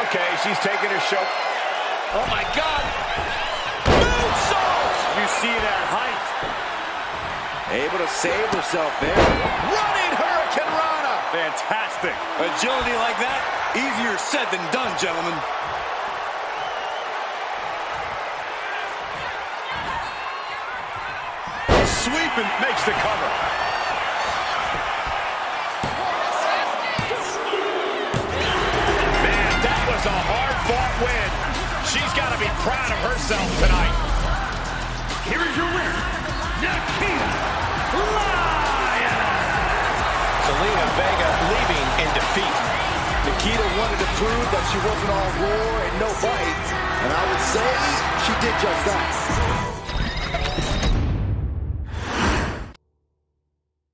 Okay, she's taking her show. Oh, my God. Moonsault! You see that height. Able to save herself there. Running Hurricane Rana. Fantastic. Agility like that, easier said than done, gentlemen. Sweeping makes the cover. Man, that was a hard-fought win. She's got to be proud of herself tonight. Here is your winner, Nikita Lyons. Zelina Vega leaving in defeat. Nikita wanted to prove that she wasn't all roar and no bite, and I would say she did just that.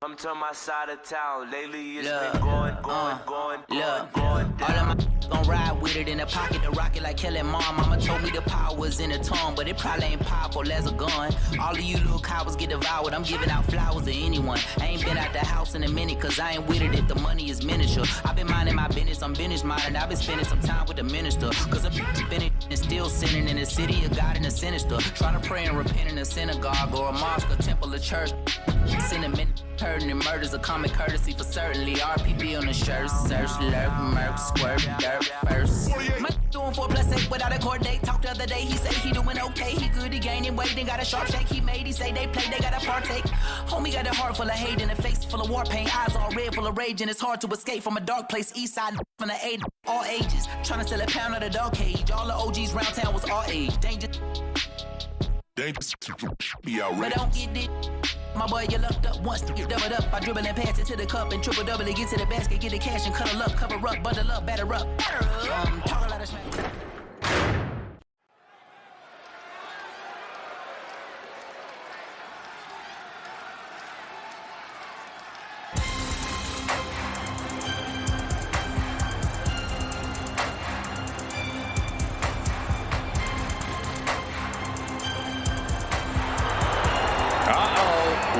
Come to my side of town. Lately it's Look, been going. Look, all of my gon' ride with it in the pocket to rock it like Kelly Mom. Mama told me the power was in the tongue, but it probably ain't powerful as a gun. All of you little cowards get devoured. I'm giving out flowers to anyone. I ain't been out the house in a minute, cause I ain't with it if the money is miniature. I've been minding my business, I'm business minded. I've been spending some time with the minister, cause I've been and still sinning in the city of God and the sinister. Try to pray and repent in a synagogue or a mosque, a temple, a church. Sentiment, hurting and murders, a common courtesy for certainly. RPB on the shirt, search, lurk, murk, squirt, dirt, first. My doing 4+8 without a court date. Talked the other day, he say he doing okay. He good, he gaining weight, and got a sharp shake he made. He say they play, they gotta partake. Homie got a heart full of hate and a face full of war paint. Eyes all red, full of rage, and it's hard to escape from a dark place. East side from the 8, all ages. Trying to sell a pound of the dog cage. All the OGs round town was all age. Dangerous. But don't get it. My boy, you lucked up once to get doubled up. I dribble and pass it to the cup and triple double it. Get to the basket, get the cash and cuddle up, cover up, bundle up, batter up. Talk a lot of smack.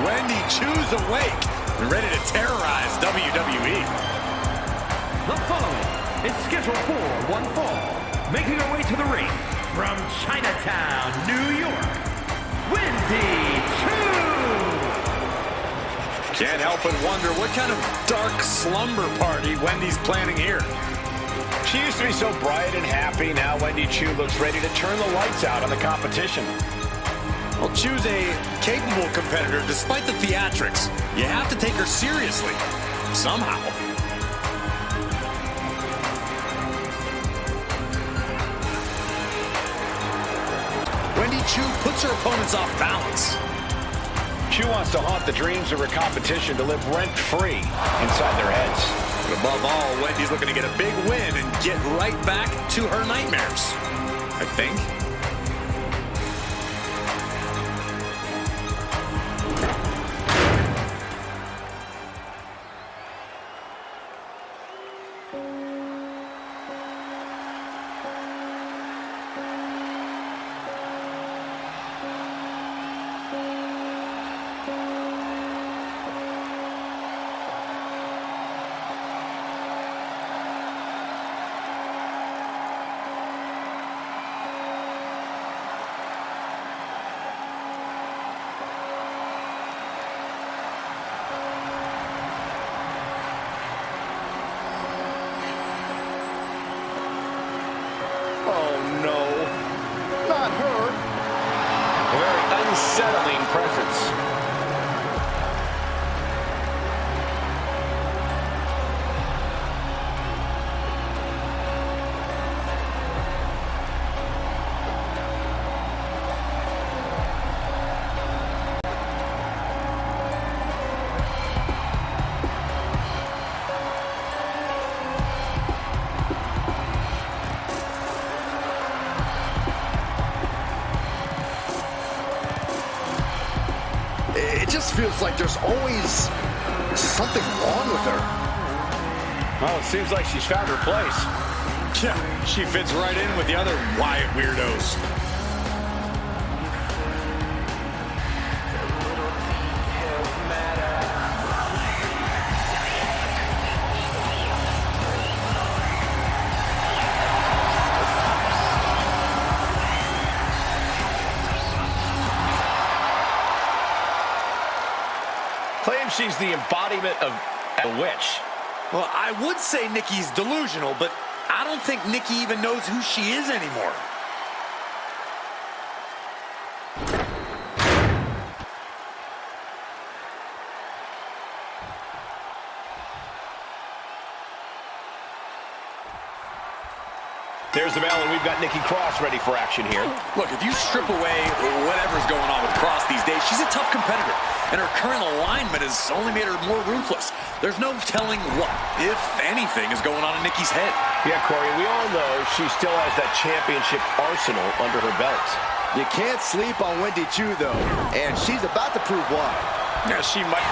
Wendy Chu's awake and ready to terrorize WWE. The following is scheduled for one fall, making her way to the ring from Chinatown, New York, Wendy Chu. Can't help but wonder what kind of dark slumber party Wendy's planning here. She used to be so bright and happy. Now Wendy Chu looks ready to turn the lights out on the competition. Well, Chu's a capable competitor despite the theatrics. You have to take her seriously, somehow. Wendy Chu puts her opponents off balance. Chu wants to haunt the dreams of her competition to live rent-free inside their heads. But above all, Wendy's looking to get a big win and get right back to her nightmares, I think. It just feels like there's always something wrong with her. Well, it seems like she's found her place. Yeah, she fits right in with the other Wyatt weirdos. Claims she's the embodiment of a witch. Well, I would say Nikki's delusional, but I don't think Nikki even knows who she is anymore. There's the bell, and we've got Nikki Cross ready for action here. Look, if you strip away whatever's going on with Cross these days, she's a tough competitor, and her current alignment has only made her more ruthless. There's no telling what, if anything, is going on in Nikki's head. Yeah, Corey, we all know she still has that championship arsenal under her belt. You can't sleep on Wendy Chu, though, and she's about to prove why. Yeah, she might.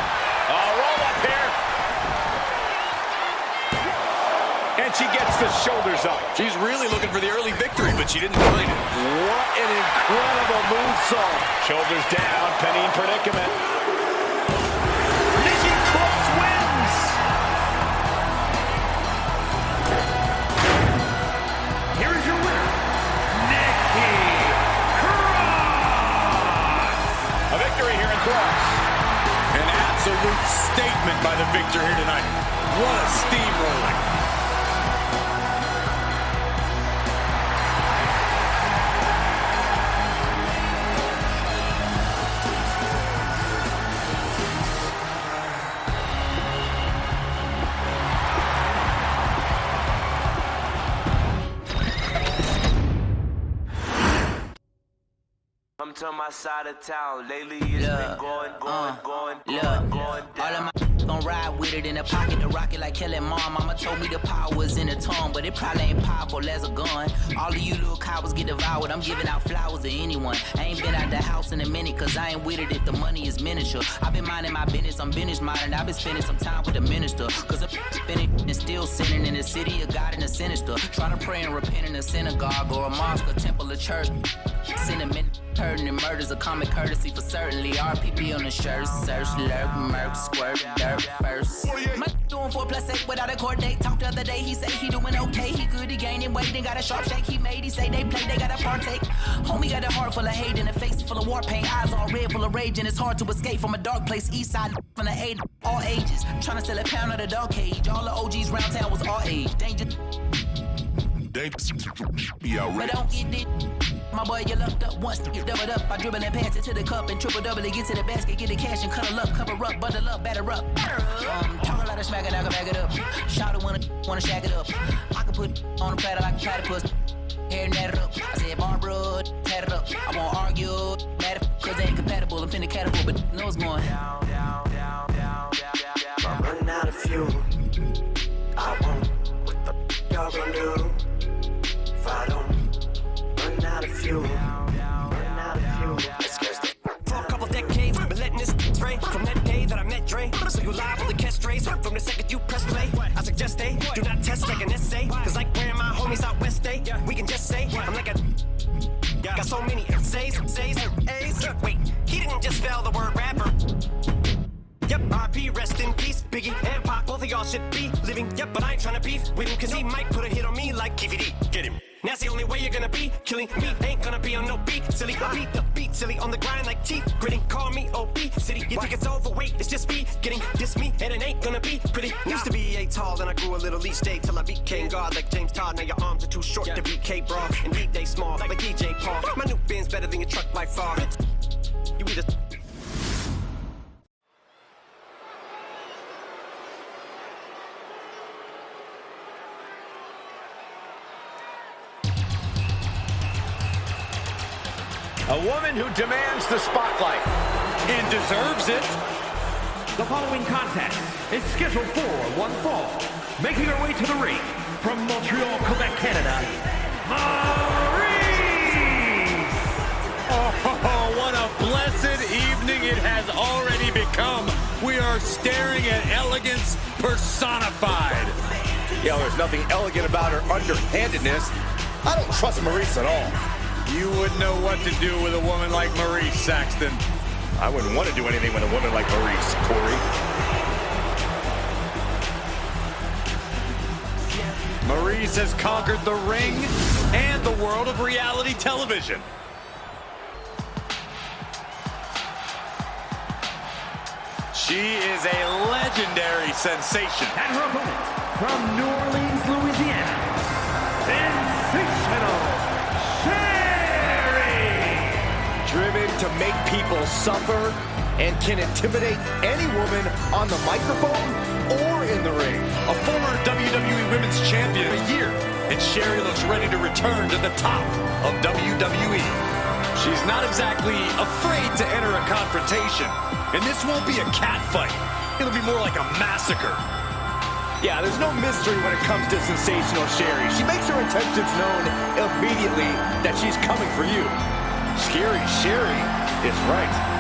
Roll up here. And she gets the shoulders up. She's really looking for the early victory, but she didn't find it. What an incredible moonsault. Shoulders down, penny in predicament. Nikki Cross wins. Here is your winner, Nikki Cross. A victory here in Cross. An absolute statement by the victor here tonight. What a steamroller. Come to my side of town. Lately it's been going. All of my gon' ride with it in the pocket to rock it like Kelly Mom. Mama told me the power was in the tongue, but it probably ain't powerful as a gun. All of you little cowards get devoured. I'm giving out flowers to anyone. I ain't been out the house in a minute, cause I ain't with it if the money is miniature. I've been minding my business, I'm business minded. I've been spending some time with the minister, cause I'm spending and still sinning in the city of God and the sinister. Try to pray and repent in a synagogue or a mosque or temple or church. Sentiment, hurting and murders, a common courtesy for certainly. RPB on the shirt, search, lurk, murk, squirt, dirt first. My doing 4+8 without a court date. Talked the other day, he say he doing okay. He good, he gaining weight, and got a sharp shake he made. He say they play, they gotta partake. Homie got a heart full of hate and a face full of war paint. Eyes all red, full of rage, and it's hard to escape from a dark place. East side from the 8, all ages. Trying to sell a pound of the dog cage. All the OGs round town was our age. Danger. But don't get it. My boy, you lucked up once, you doubled up. I dribble and pass it to the cup and triple double it. Get to the basket, get the cash and cuddle up, cover up, bundle up, batter up. Talk a lot of smack it, I can back it up. Shout it wanna shack it up. I can put on the platter like a platypus. Hair net it up. I said Barbara, pat it up. I won't argue, mad cause they ain't compatible. I'm finna catapult, but know what's going. If I run out of fuel, I won't. What the y'all gonna do? If I don't run out of fuel, let's get started. For a couple decades, been letting this spray from that day that I met Dre. So you live on the catch strays from the second you press play. I suggest they do not test like an essay. Cause like where my homies out west day, we can just say I'm like a got so many essays, A's. Wait, he didn't just spell the word rapper. Yep, RP, rest in peace. Biggie and Pac, both of y'all should be living. Yep, but I ain't tryna beef with him, cause he might put a hit on me like DVD. Get him. That's the only way you're gonna be killing me. Ain't gonna be on no beat, silly. I beat the beat, silly. On the grind like teeth, gritting. Call me OP City. You think it's overweight? It's just me getting this me, and it ain't gonna be pretty. Used to be 8 tall, then I grew a little each day till I became God like James Todd. Now your arms are too short to be K-Bra, and they small like DJ Paul. My new Benz better than your truck by far. You either. A woman who demands the spotlight And deserves it. The following contest is scheduled for one fall. Making her way to the ring from Montreal, Quebec, Canada, Maurice! Oh, what a blessed evening it has already become. We are staring at elegance personified. Yeah, there's nothing elegant about her underhandedness. I don't trust Maurice at all. You wouldn't know what to do with a woman like Maurice, Saxton. I wouldn't want to do anything with a woman like Maurice, Corey. Maurice has conquered the ring and the world of reality television. She is a legendary sensation. And her opponent, from New Orleans, Louisiana, sensational Sherry! Driven to make people suffer and can intimidate any woman on the microphone or in the ring. A former WWE Women's Champion a year, and Sherry looks ready to return to the top of WWE. She's not exactly afraid to enter a confrontation, and this won't be a cat fight. It'll be more like a massacre. Yeah, there's no mystery when it comes to sensational Sherry. She makes her intentions known immediately that she's coming for you. Scary Sherry is right.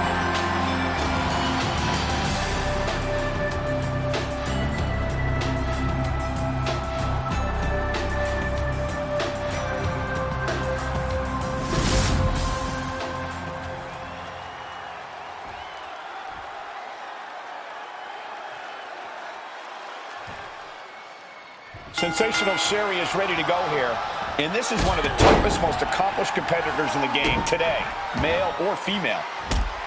Sensational Sherry is ready to go here, and this is one of the toughest, most accomplished competitors in the game today, male or female.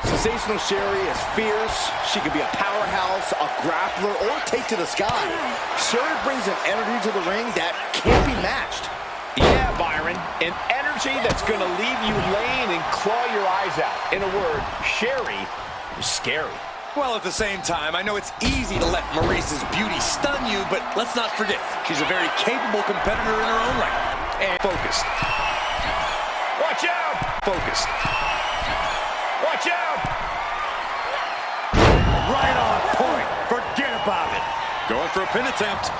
Sensational Sherry is fierce. She can be a powerhouse, a grappler, or take to the sky. Sherry brings an energy to the ring that can't be matched. Yeah, Byron, an energy that's going to leave you laying and claw your eyes out. In a word, Sherry is scary. Well, at the same time, I know it's easy to let Maurice's beauty stun you, but let's not forget, she's a very capable competitor in her own right. And focused. Watch out! Focused. Watch out! Right on point. Forget about it. Going for a pin attempt.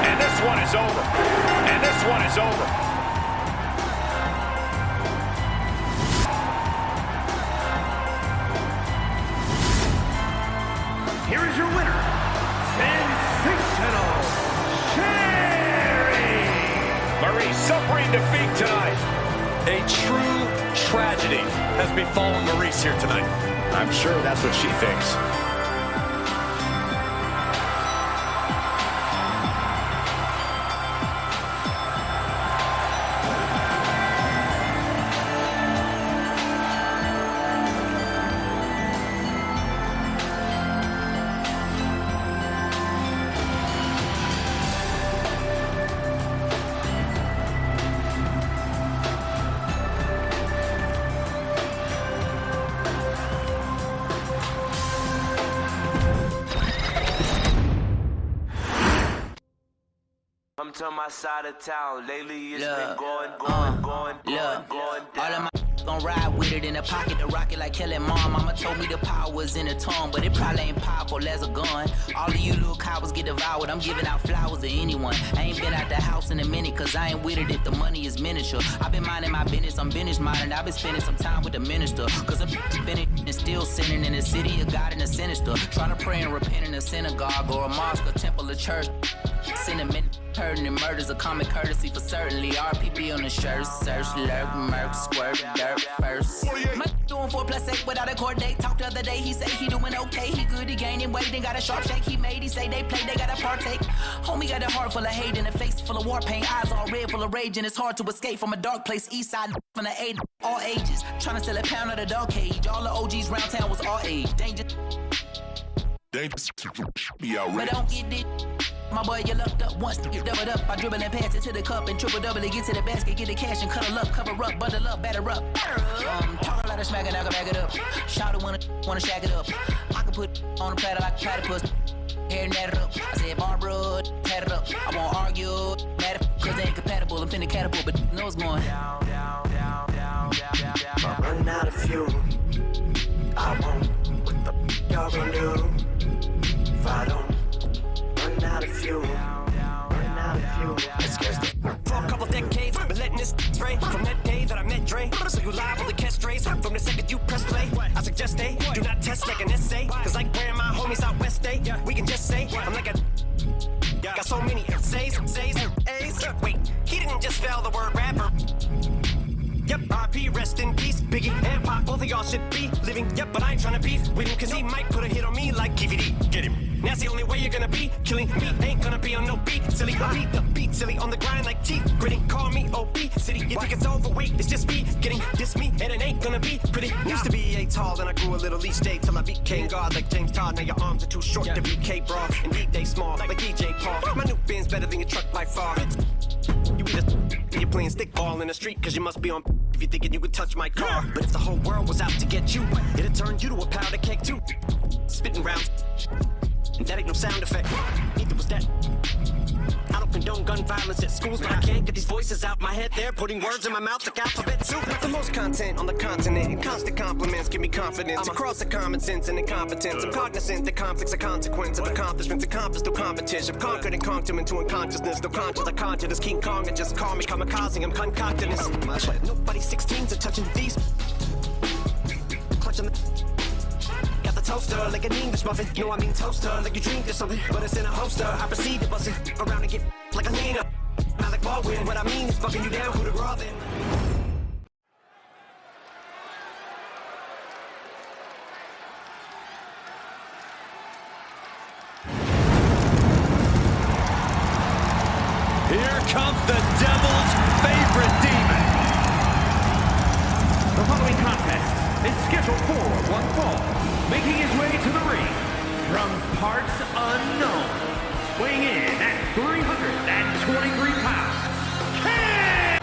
And this one is over. And this one is over. Here is your winner, Sensational Sherry! Maurice suffering defeat tonight. A true tragedy has befallen Maurice here tonight. I'm sure that's what she thinks. Come to my side of town. Lately it's been going All of my gon' ride with it in the pocket to rock it like Kelly mom. Mama told me the power was in the tongue, but it probably ain't powerful as a gun. All of you little cowards get devoured. I'm giving out flowers to anyone. I ain't been out the house in a minute, cause I ain't with it if the money is miniature. I've been minding my business, I'm business minding. I've been spending some time with the minister, cause I'm been and still sinning in the city of God and the sinister. Trying to pray and repent in a synagogue or a mosque or temple or church. Cinnamon, hurting and murders a common courtesy for certainly. RPP on the shirt, search, lurk, murk, squirt, dirt first. My doing 4+8 without a court date. Talked the other day, he say he doing okay. He good, he gaining weight, then got a sharp shake. He made, he say they play, they gotta partake. Homie got a heart full of hate and a face full of war paint. Eyes all red, full of rage, and it's hard to escape from a dark place. East side from the 8, all ages. Trying to sell a pound of the dog cage. All the OGs round town was all age. Danger. But don't get it. My boy, you lucked up once, you doubled up. I dribble and pass it to the cup and triple double it. Get to the basket, get the cash and cuddle up, cover up, bundle up, batter up. Talk a lot of smack and I can back it up. Shout it wanna shag it up. I can put on a platter like a platypus. Hair natted up. I said Barbara, tatted up. I won't argue, mad cause they ain't compatible. I'm finna catapult, but nose going. Run out of fuel. I won't. What the y'all gonna do? If I don't run out of fuel, run out of fuel. For a couple decades, been letting this spray. From that day that I met Dre, tray. So you liable to catch strays from the second you press play. I suggest they do not test like an essay. Cause like where my homies out west day, we can just say I'm like a got so many essays, A's. Wait, he didn't just spell the word rapper. Yep, RP, rest in peace. Biggie and Pop, both of y'all should be living. Yep, but I ain't tryna beef with him, cause he might put a hit on me like KVD. Get him. That's the only way you're gonna be. Killing me ain't gonna be on no beat. Silly, I beat the beat, silly on the grind like teeth. Gritty, call me OB. City, you think it's overweight, it's just me. Getting this me, and it ain't gonna be pretty. Used to be 8 tall, then I grew a little each day till I became God like James Todd. Now your arms are too short to be K-Bra. Indeed, they small, like DJ Paul. My new Ben's better than your truck by far. You either you're playing stickball in the street, cause you must be on if you're thinking you could touch my car. But if the whole world was out to get you, it'd turn you to a powder keg too. Spitting rounds, and that ain't no sound effect. Neither was that. I don't condone gun violence at schools, but I can't get these voices out my head. They're putting words in my mouth like alphabet soup. The most content on the continent, and constant compliments give me confidence. I'm across the common sense and incompetence. I'm cognizant that conflicts are consequence of accomplishments accomplished through competition. I've conquered and conked him into unconsciousness. No conscience, I conjure this King Kong and just call me kamikaze. I'm concocting this. Nobody 16s are touching these. Clutching the got the toaster like an English muffin. No, I mean toaster like you dreamed of something, but it's in a holster. I proceed to bust it around and get like a leaner. Not like Baldwin. What I mean is fucking you down. Who the raw then? Here comes the devil's favorite demon. The following contest is scheduled for one fall. Making his way to the ring from parts unknown, weighing in at 323 pounds, King!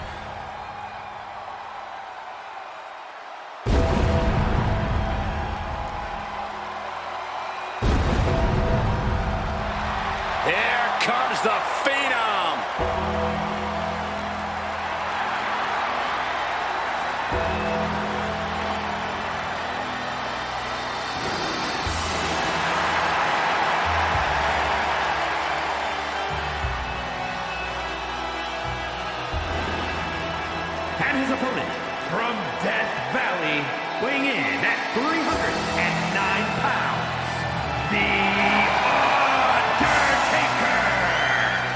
Here comes the Phenom. And his opponent from Death Valley, weighing in at 309 pounds, The Undertaker!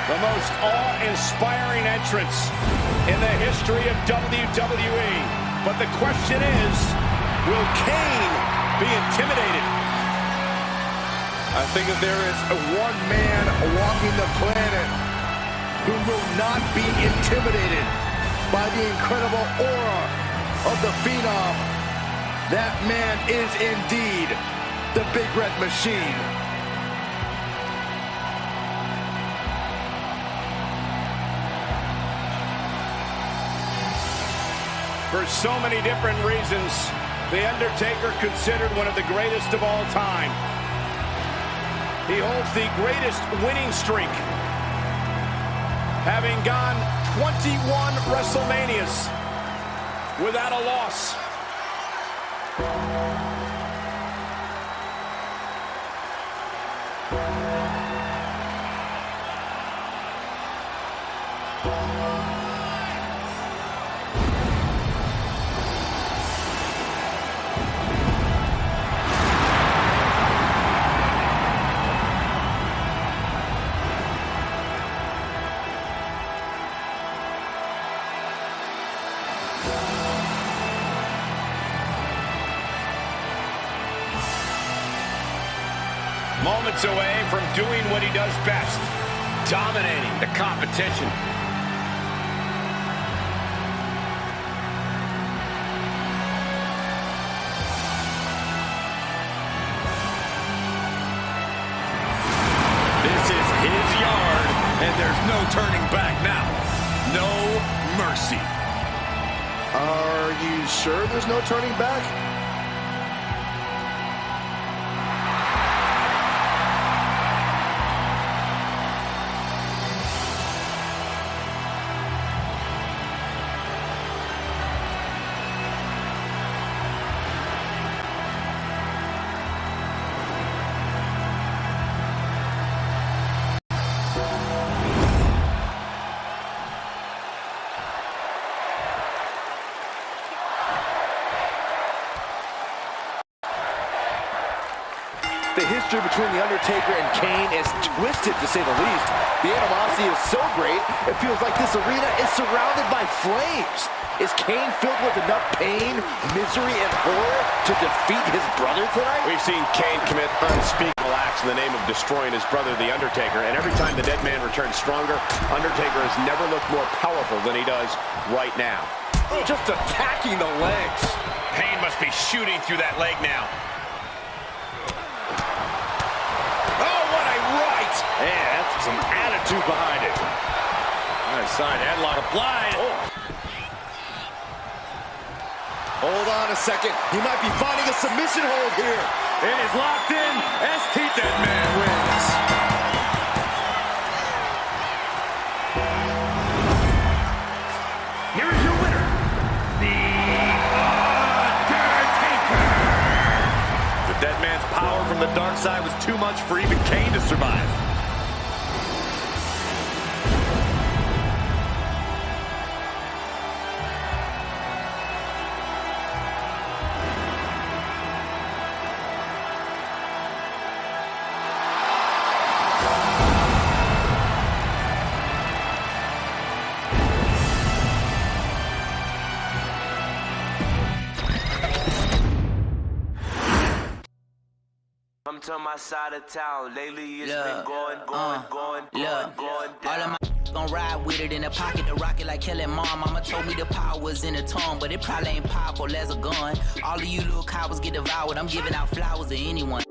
The most awe-inspiring entrance in the history of WWE. But the question is, will Kane be intimidated? I think if there is one man walking the planet who will not be intimidated by the incredible aura of the Phenom, that man is indeed the Big Red Machine. For so many different reasons, The Undertaker considered one of the greatest of all time. He holds the greatest winning streak, having gone 21 WrestleManias without a loss. Moments away from doing what he does best, dominating the competition. This is his yard, and there's no turning back now. No mercy. Are you sure there's no turning back? The history between The Undertaker and Kane is twisted, to say the least. The animosity is so great, it feels like this arena is surrounded by flames. Is Kane filled with enough pain, misery, and horror to defeat his brother tonight? We've seen Kane commit unspeakable acts in the name of destroying his brother, The Undertaker, and every time the dead man returns stronger, Undertaker has never looked more powerful than he does right now. Just attacking the legs. Kane must be shooting through that leg now. Oh, what a right! Man, that's some attitude behind it. Nice side headlock applied. Oh. Hold on a second. He might be finding a submission hold here. It is locked in. ST Dead Man wins. Here is your winner, The Undertaker. The Dead Man's power from the dark side was too much for even Kane to survive. Come to my side of town. Lately it's been going All down. of my gon' ride with it in the pocket to rock it like Kelly Mom. Mama told me the power's in the tongue, but it probably ain't powerful as a gun. All of you little cowards get devoured. I'm giving out flowers to anyone.